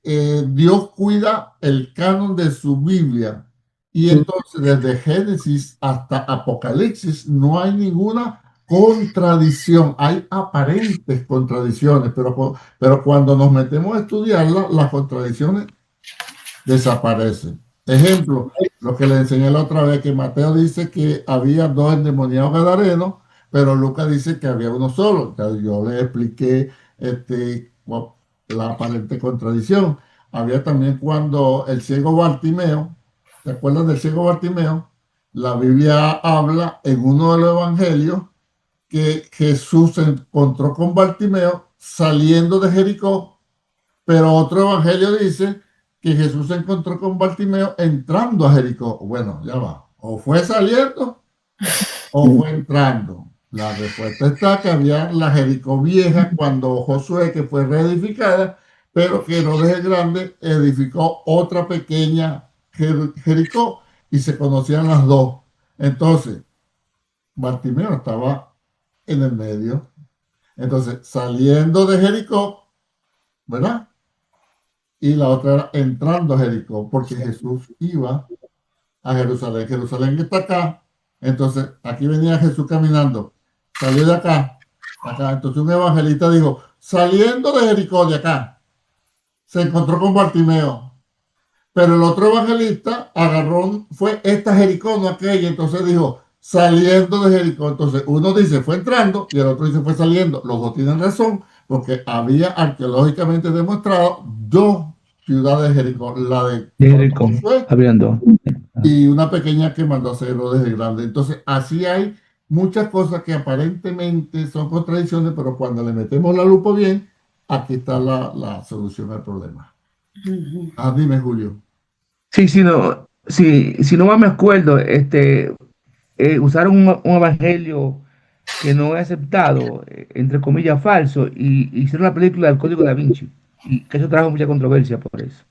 Dios cuida el canon de su Biblia y entonces desde Génesis hasta Apocalipsis no hay ninguna contradicción, hay aparentes contradicciones, pero cuando nos metemos a estudiarlas, las contradicciones desaparecen. Ejemplo, lo que le enseñé la otra vez, que Mateo dice que había 2 endemoniados gadarenos, pero Lucas dice que había uno solo. Entonces, yo le expliqué la aparente contradicción. Había también cuando el ciego Bartimeo, ¿te acuerdas del ciego Bartimeo? La Biblia habla en uno de los evangelios que Jesús se encontró con Bartimeo saliendo de Jericó, pero otro evangelio dice que Jesús se encontró con Bartimeo entrando a Jericó. Bueno, ya va. O fue saliendo o fue entrando. La respuesta está que había la Jericó vieja cuando Josué, que fue reedificada, pero que Herodes el Grande edificó otra pequeña Jericó y se conocían las dos. Entonces, Bartimeo estaba en el medio. Entonces, saliendo de Jericó, ¿verdad? Y la otra era entrando a Jericó, porque Jesús iba a Jerusalén. Jerusalén está acá. Entonces, aquí venía Jesús caminando. Salió de acá. Acá. Entonces, un evangelista dijo, saliendo de Jericó, de acá, se encontró con Bartimeo. Pero el otro evangelista agarró, fue esta Jericó, no aquella. Entonces dijo, saliendo de Jericó. Entonces, uno dice, fue entrando, y el otro dice, fue saliendo. Los dos tienen razón, porque había arqueológicamente demostrado dos ciudades de Jericó, la de Jericó, Josué habían dos. y una pequeña que mandó a hacer Herodes el Grande. Entonces, así hay muchas cosas que aparentemente son contradicciones, pero cuando le metemos la lupa bien, aquí está la solución al problema. Ah, dime, Julio. Sí, si no mal me acuerdo, usaron un evangelio que no es aceptado, entre comillas, falso, y hicieron la película del Código Da Vinci, y que eso trajo mucha controversia por eso.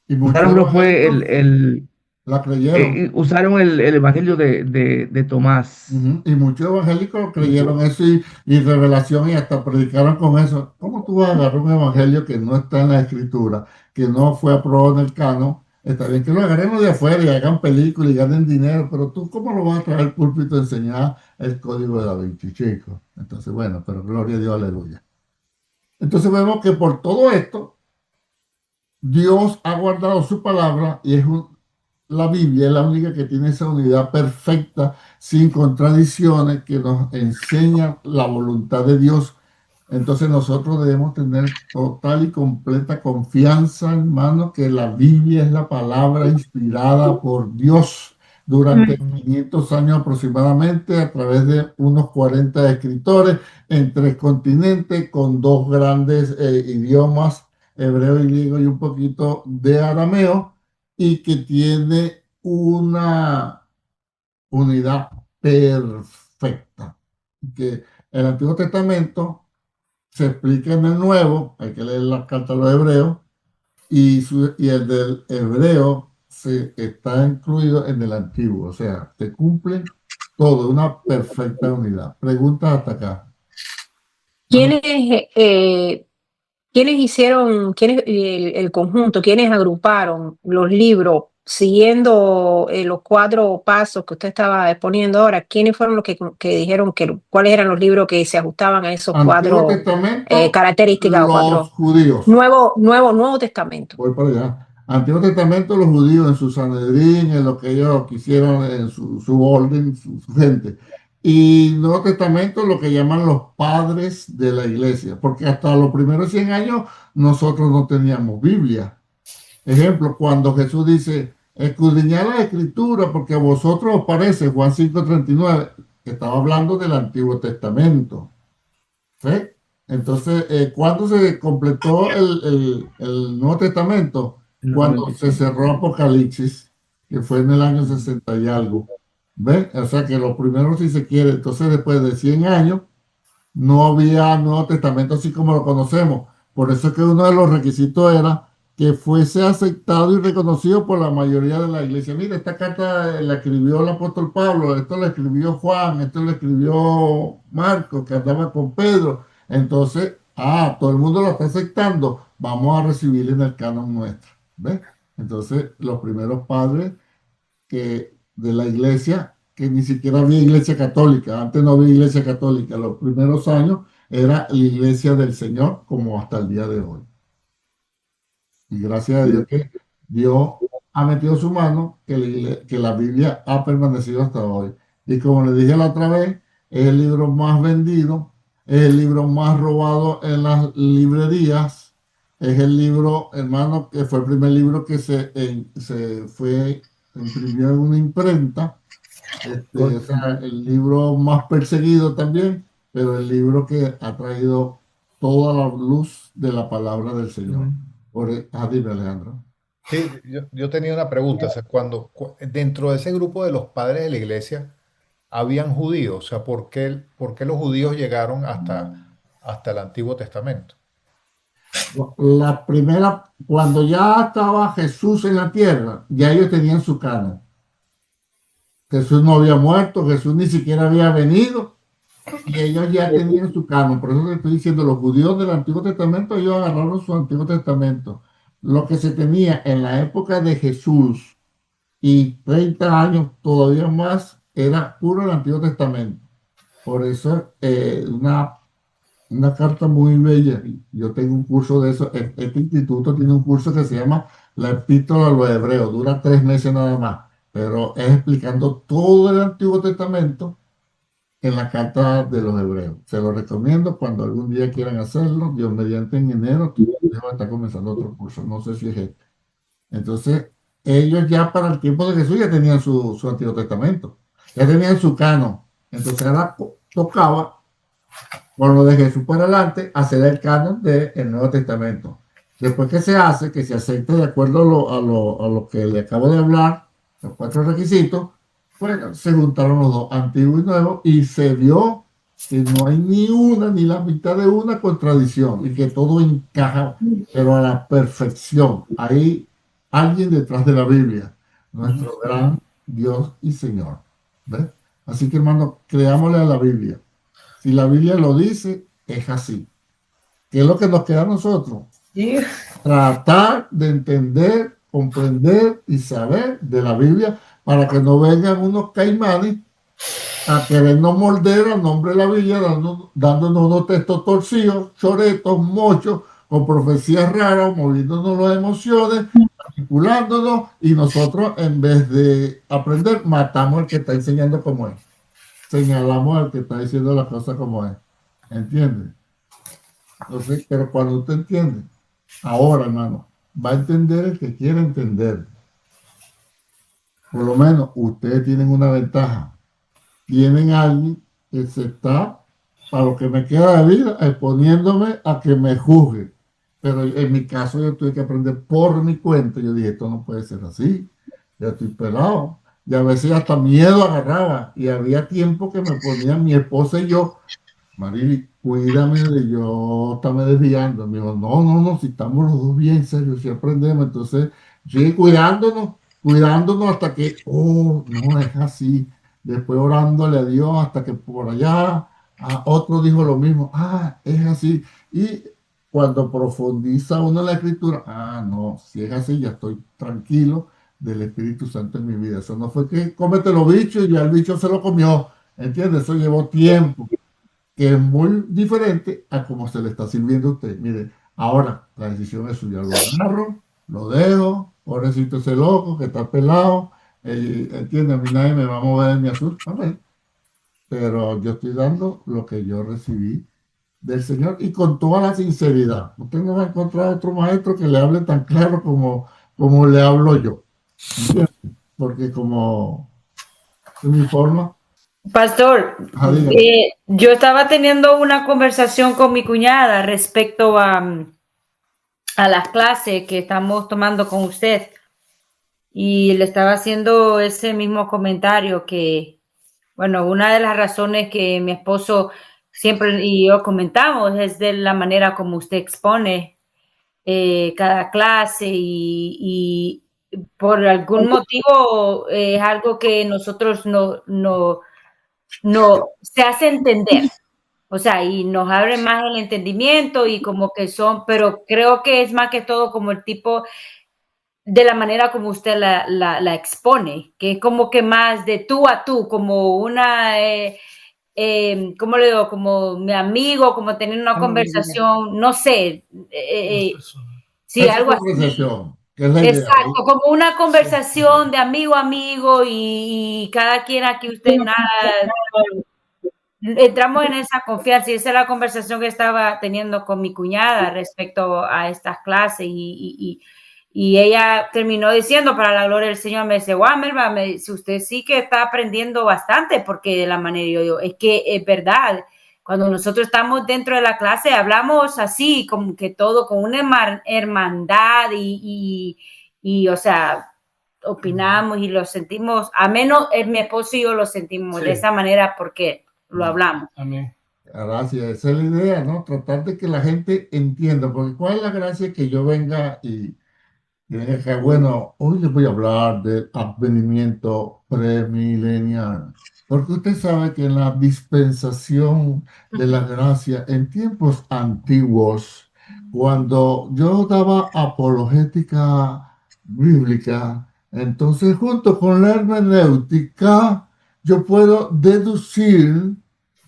Y muchos Usaron lo fue evangélicos la creyeron. usaron el evangelio de Tomás. Ujú. Y muchos evangélicos creyeron eso y revelación y hasta predicaron con eso. ¿Cómo tú vas a agarrar un evangelio que no está en la escritura, que no fue aprobado en el canon? Está bien que lo agarren de afuera y hagan películas y ganen dinero, pero tú, ¿cómo lo vas a traer al púlpito a enseñar el código de Da Vinci, chicos? Entonces, bueno, pero gloria a Dios, aleluya. Entonces vemos que por todo esto, Dios ha guardado su palabra y la Biblia es la única que tiene esa unidad perfecta, sin contradicciones, que nos enseña la voluntad de Dios. Entonces nosotros debemos tener total y completa confianza, hermano, que la Biblia es la palabra inspirada por Dios durante 500 años aproximadamente, a través de unos 40 escritores en 3 continentes, con 2 grandes idiomas, hebreo y griego, y un poquito de arameo, y que tiene una unidad perfecta. Que el Antiguo Testamento se explica en el Nuevo, hay que leer la carta a los hebreos, y el del hebreo está incluido en el Antiguo, o sea, te cumple todo, una perfecta unidad. Preguntas hasta acá. ¿Quiénes, quiénes hicieron, quiénes, el conjunto, quiénes agruparon los libros siguiendo los 4 pasos que usted estaba exponiendo ahora? ¿Quiénes fueron los que dijeron cuáles eran los libros que se ajustaban a esos Antiguo 4 Testamento, características? los judíos. Nuevo Testamento. Voy para allá. Antiguo Testamento, los judíos en su Sanedrín, en lo que ellos quisieron, en su orden, su gente. Y Nuevo Testamento, lo que llaman los padres de la iglesia, porque hasta los primeros 100 años nosotros no teníamos Biblia. Ejemplo, cuando Jesús dice, escudriñad la escritura porque a vosotros os parece, Juan 5:39, que estaba hablando del Antiguo Testamento. ¿Sí? Entonces, ¿cuándo se completó el Nuevo Testamento? Cuando se cerró Apocalipsis, que fue en el año 60 y algo. ¿Ves? O sea que los primeros, si se quiere, entonces después de 100 años, no había Nuevo Testamento así como lo conocemos. Por eso es que uno de los requisitos era que fuese aceptado y reconocido por la mayoría de la iglesia. Mira, esta carta la escribió el apóstol Pablo, esto la escribió Juan, esto lo escribió Marcos, que andaba con Pedro. Entonces, todo el mundo lo está aceptando, vamos a recibir en el canon nuestro. ¿Ves? Entonces, los primeros padres de la iglesia, que ni siquiera había iglesia católica, antes no había iglesia católica, los primeros años era la iglesia del Señor, como hasta el día de hoy. Y gracias a Dios que Dios ha metido su mano, que la Biblia ha permanecido hasta hoy. Y como le dije la otra vez, es el libro más vendido, es el libro más robado en las librerías, es el libro, hermano, que fue el primer libro que se imprimió en una imprenta, O sea, el libro más perseguido también, pero el libro que ha traído toda la luz de la palabra del Señor. Dime, Alejandro. Sí, yo tenía una pregunta, o sea, dentro de ese grupo de los padres de la iglesia habían judíos, o sea, por qué los judíos llegaron hasta el Antiguo Testamento? La primera, cuando ya estaba Jesús en la tierra, ya ellos tenían su canon. Jesús no había muerto, Jesús ni siquiera había venido y ellos ya tenían su canon. Por eso te estoy diciendo, los judíos del Antiguo Testamento, ellos agarraron su Antiguo Testamento. Lo que se tenía en la época de Jesús y 30 años todavía más era puro el Antiguo Testamento. Por eso una carta muy bella. Yo tengo un curso de eso. Este instituto tiene un curso que se llama La Epístola a los Hebreos. Dura 3 meses nada más, pero es explicando todo el Antiguo Testamento en la carta de los Hebreos. Se lo recomiendo cuando algún día quieran hacerlo. Dios mediante en enero, va a estar comenzando otro curso. No sé si es este. Entonces, ellos ya para el tiempo de Jesús ya tenían su Antiguo Testamento. Ya tenían su canon. Entonces ahora tocaba con lo de Jesús por adelante, hacer el canon del Nuevo Testamento. Después que se hace, que se acepte de acuerdo a lo que le acabo de hablar, los 4 requisitos, bueno, se juntaron los dos, antiguo y nuevo, y se vio que no hay ni una, ni la mitad de una contradicción, y que todo encaja, pero a la perfección. Hay alguien detrás de la Biblia, nuestro gran Dios y Señor. ¿Ves? Así que, hermano, creámosle a la Biblia. Si la Biblia lo dice, es así. ¿Qué es lo que nos queda a nosotros? Tratar de entender, comprender y saber de la Biblia para que no vengan unos caimanes a querernos morder al nombre de la Biblia, dándonos unos textos torcidos, choretos, mochos, con profecías raras, moviéndonos las emociones, manipulándonos, y nosotros, en vez de aprender, matamos al que está enseñando cómo es. Señalamos al que está diciendo las cosas como es. ¿Entiendes? Entonces, pero cuando usted entiende, ahora, hermano, va a entender el que quiere entender. Por lo menos ustedes tienen una ventaja. Tienen a alguien que se está, para lo que me queda de vida, exponiéndome a que me juzgue. Pero en mi caso yo tuve que aprender por mi cuenta. Yo dije, esto no puede ser así. Ya estoy pelado. Y a veces hasta miedo agarraba. Y había tiempo que me ponían mi esposa y yo, Marili, cuídame de yo estarme desviando. Me dijo, no, si estamos los dos bien serios, si aprendemos. Entonces, sigue cuidándonos hasta que, no es así. Después orándole a Dios hasta que por allá otro dijo lo mismo. Es así. Y cuando profundiza uno en la escritura, no, si es así, ya estoy tranquilo del Espíritu Santo en mi vida. Eso no fue que cómete los bichos y ya el bicho se lo comió. ¿Entiendes? Eso llevó tiempo, que es muy diferente a cómo se le está sirviendo a usted. Mire, ahora la decisión es suya. Lo agarro, lo dejo, pobrecito ese loco que está pelado, entiende, a mí nadie me va a mover ni asusta, pero yo estoy dando lo que yo recibí del Señor y con toda la sinceridad. Usted no va a encontrar otro maestro que le hable tan claro como le hablo yo. ¿Entiende? Porque como es mi forma. Pastor, yo estaba teniendo una conversación con mi cuñada respecto a las clases que estamos tomando con usted y le estaba haciendo ese mismo comentario que, bueno, una de las razones que mi esposo siempre y yo comentamos es de la manera como usted expone cada clase y por algún motivo es algo que nosotros no se hace entender, o sea, y nos abre más el entendimiento y como que pero creo que es más que todo como el tipo de la manera como usted la expone, que es como que más de tú a tú, como una, ¿cómo le digo? Como mi amigo, como tener una conversación, no sé, sí, Esa algo así. conversación, que es la idea. Exacto, como una conversación de amigo a amigo y cada quien aquí, usted nada, entramos en esa confianza y esa es la conversación que estaba teniendo con mi cuñada respecto a estas clases y Y ella terminó diciendo, para la gloria del Señor, me dice, wow, Melba, me dice, usted sí que está aprendiendo bastante, porque de la manera yo, es que es verdad, cuando nosotros estamos dentro de la clase, hablamos así, como que todo, con una hermandad o sea, opinamos y lo sentimos, a menos mi esposo y yo lo sentimos Sí. de esa manera porque lo hablamos. Amén. Gracias, esa es la idea, ¿no? Tratar de que la gente entienda, porque ¿cuál es la gracia que yo venga y venga acá? Bueno, hoy les voy a hablar del advenimiento premilenial, porque usted sabe que en la dispensación de la gracia, en tiempos antiguos, cuando yo daba apologética bíblica, entonces junto con la hermenéutica, yo puedo deducir,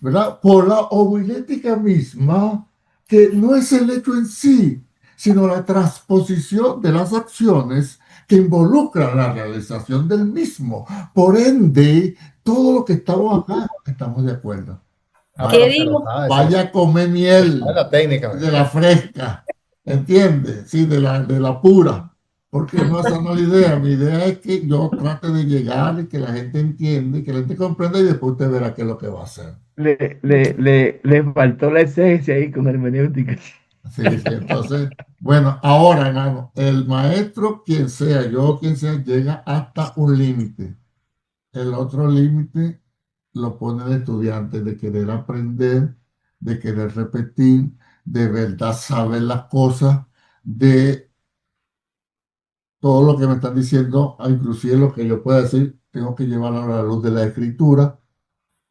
¿verdad? Por la homilética misma, que no es el hecho en sí, sino la transposición de las acciones que involucran la realización del mismo. Por ende, todo lo que estamos acá, estamos de acuerdo. ¿Qué Vaya, digo? vaya a comer Esa miel es la técnica. de la fresca, ¿entiendes? Sí, de la pura. Porque no, esa no es la idea. Mi idea es que yo trate de llegar y que la gente entienda y que la gente comprenda y después usted verá qué es lo que va a hacer. Le faltó la esencia ahí con hermenéutica. Sí, sí, entonces, bueno, ahora, hermano, el maestro, quien sea, yo, quien sea, llega hasta un límite. El otro límite lo pone el estudiante de querer aprender, de querer repetir, de verdad saber las cosas, de todo lo que me están diciendo, inclusive lo que yo pueda decir, tengo que llevarlo a la luz de la escritura,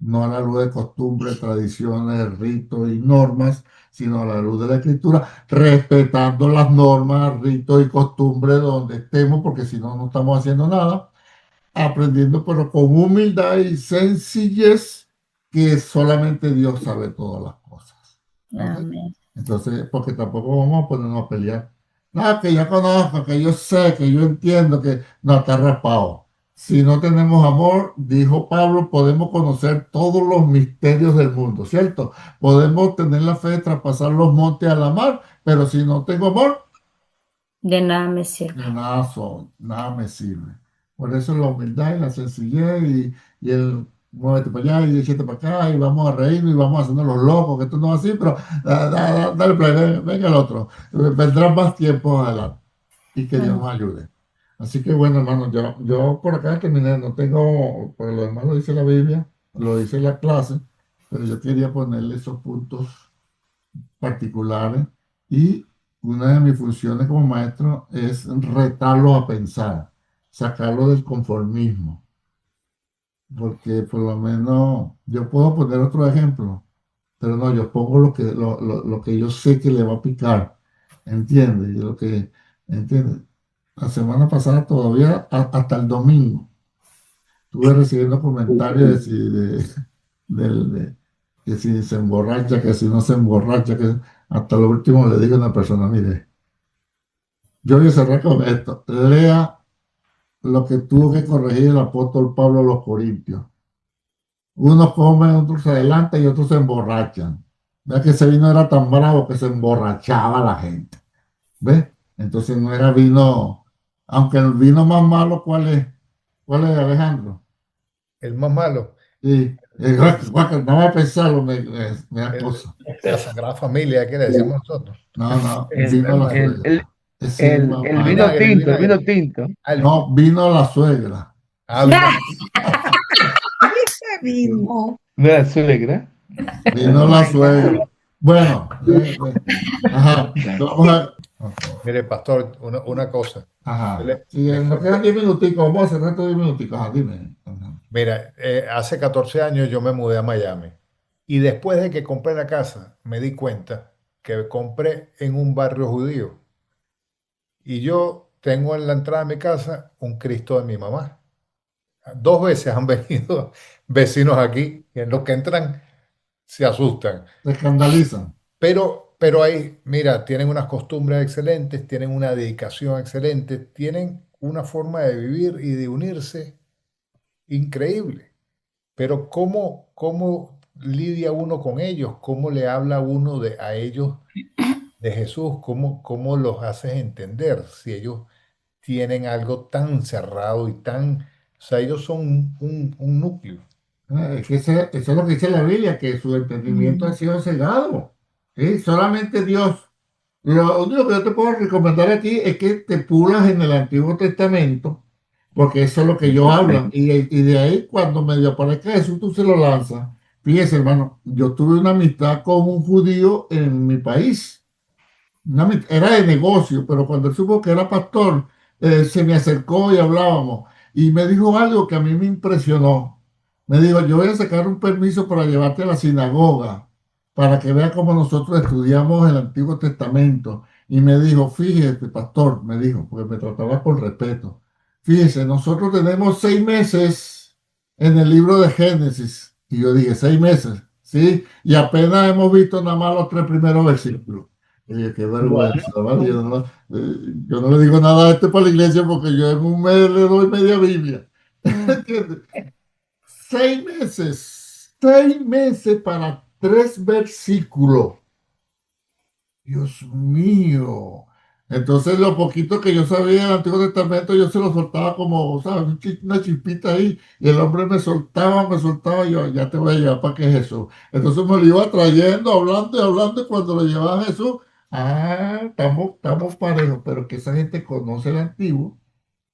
no a la luz de costumbres, tradiciones, ritos y normas, sino a la luz de la escritura, respetando las normas, ritos y costumbres donde estemos, porque si no, no estamos haciendo nada, aprendiendo, pero con humildad y sencillez, que solamente Dios sabe todas las cosas. ¿Ok? Amén. Entonces, porque tampoco vamos a ponernos a pelear. No, que yo conozco, que yo sé, que yo entiendo, que no está raspado. Si no tenemos amor, dijo Pablo, podemos conocer todos los misterios del mundo, ¿cierto? Podemos tener la fe de traspasar los montes a la mar, pero si no tengo amor, De nada me sirve. de nada soy, nada me sirve. Por eso la humildad y la sencillez y el muévete para allá y échate para acá y vamos a reírnos y vamos haciendo los locos, que esto no es así, pero dale play, venga el otro. Vendrá más tiempo adelante y que Dios nos ayude. Así que bueno, hermano, yo por acá terminé, no tengo, por lo demás lo dice la Biblia, lo dice la clase, pero yo quería ponerle esos puntos particulares y una de mis funciones como maestro es retarlo a pensar, sacarlo del conformismo, porque por lo menos yo puedo poner otro ejemplo, pero no, yo pongo lo que yo sé que le va a picar, ¿entiendes? Y lo que, ¿entiendes? La semana pasada todavía, hasta el domingo, estuve recibiendo comentarios de que si se emborracha, que si no se emborracha, que hasta lo último le digo a una persona, mire, yo voy a cerrar con esto, lea lo que tuvo que corregir el apóstol Pablo a los Corintios. Unos comen, otros se adelantan y otros se emborrachan. Vea que ese vino era tan bravo que se emborrachaba la gente. ¿Ves? Entonces no era vino, aunque el vino más malo, ¿cuál es? ¿Cuál es, Alejandro? El más malo, Sí, nada más pensarlo me da cosa. la Sagrada Familia, que le decimos nosotros. No, no, El, vino la el, el, suegra. Ese es más el malo. vino Vinagre, el tinto, el vino vinagre. tinto. No, vino la suegra. Vino. Mismo. No era suegra. Vino la suegra. Bueno, ajá, vamos a. Ok, Mire, pastor, una cosa. ajá. Le- Sí, le nos cuento- quedan 10 minuticos, vamos a cerrar estos 10 minuticos. Ajá, dime. Ajá. Mira, hace 14 años yo me mudé a Miami y después de que compré la casa me di cuenta que compré en un barrio judío y yo tengo en la entrada de mi casa un Cristo de mi mamá. 2 veces han venido vecinos aquí y en los que entran se asustan. Se escandalizan. Pero ahí, mira, tienen unas costumbres excelentes, tienen una dedicación excelente, tienen una forma de vivir y de unirse increíble. Pero ¿cómo lidia uno con ellos? ¿Cómo le habla uno a ellos de Jesús? ¿Cómo los haces entender si ellos tienen algo tan cerrado y tan, o sea, ellos son un núcleo. Es que eso es lo que dice la Biblia, que su entendimiento ha sido cegado. ¿Sí? Solamente Dios. Lo único que yo te puedo recomendar a ti es que te pulas en el Antiguo Testamento, porque eso es lo que ellos hablan. Y de ahí, cuando medio aparezca Jesús, tú se lo lanzas. Fíjese, hermano, yo tuve una amistad con un judío en mi país. Era de negocio, pero cuando él supo que era pastor, se me acercó y hablábamos. Y me dijo algo que a mí me impresionó. Me dijo, yo voy a sacar un permiso para llevarte a la sinagoga, para que vea cómo nosotros estudiamos el Antiguo Testamento. Y me dijo, fíjese, pastor, me dijo, porque me trataba con respeto. Fíjese, nosotros tenemos 6 meses en el libro de Génesis. Y yo dije, 6 meses, ¿sí? Y apenas hemos visto nada más los 3 primeros versículos. Oye, qué vergüenza, ¿vale? Yo no le digo nada a este para la iglesia porque yo en un mes le doy media Biblia. ¿Entiendes? 6 meses para 3 versículos. Dios mío. Entonces, lo poquito que yo sabía del Antiguo Testamento, yo se lo soltaba como, ¿sabes? Una chispita ahí, y el hombre me soltaba, y yo, ya te voy a llevar para que Jesús. Entonces me lo iba trayendo, hablando y hablando, y cuando lo llevaba a Jesús, estamos parejos, pero que esa gente conoce el Antiguo,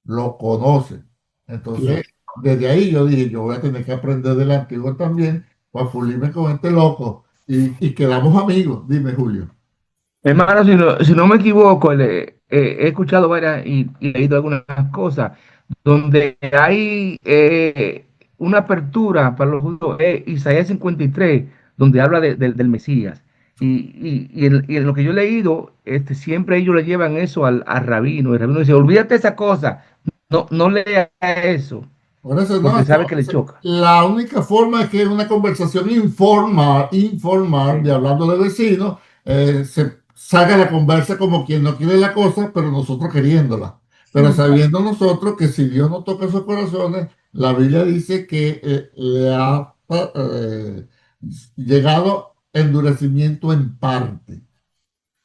lo conoce. Entonces, desde ahí yo dije, yo voy a tener que aprender del Antiguo también, para pulirme con este loco, y quedamos amigos. Dime, Julio. Hermano, si no me equivoco, he escuchado varias y leído algunas cosas donde hay una apertura para los judíos, Isaías 53, donde habla del Mesías. Y en lo que yo he leído, siempre ellos le llevan eso al rabino. El rabino dice, olvídate de esa cosa, no lea eso, Por eso no, porque sabe que le choca. la única forma es que una conversación informal, de hablando de vecinos, se saca la conversa como quien no quiere la cosa, pero nosotros queriéndola. Pero sabiendo nosotros que si Dios no toca esos corazones, la Biblia dice que le ha llegado endurecimiento en parte.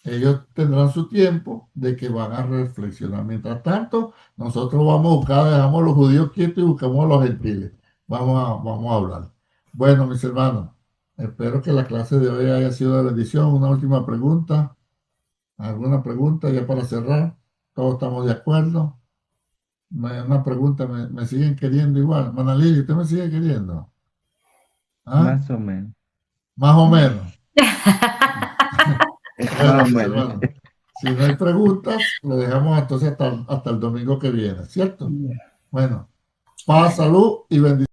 Ellos tendrán su tiempo de que van a reflexionar. Mientras tanto, nosotros vamos a buscar, dejamos a los judíos quietos y buscamos a los gentiles. Vamos a hablar. Bueno, mis hermanos, espero que la clase de hoy haya sido de bendición. Una última pregunta. ¿Alguna pregunta ya para cerrar? ¿Todos estamos de acuerdo? Una pregunta, ¿me siguen queriendo igual? Manalili, ¿usted me sigue queriendo? ¿Ah? Más o menos. Más o menos. Bueno, Más o mis menos. hermanos, si no hay preguntas, lo dejamos entonces hasta el domingo que viene, ¿cierto? Bueno, paz, salud y bendición.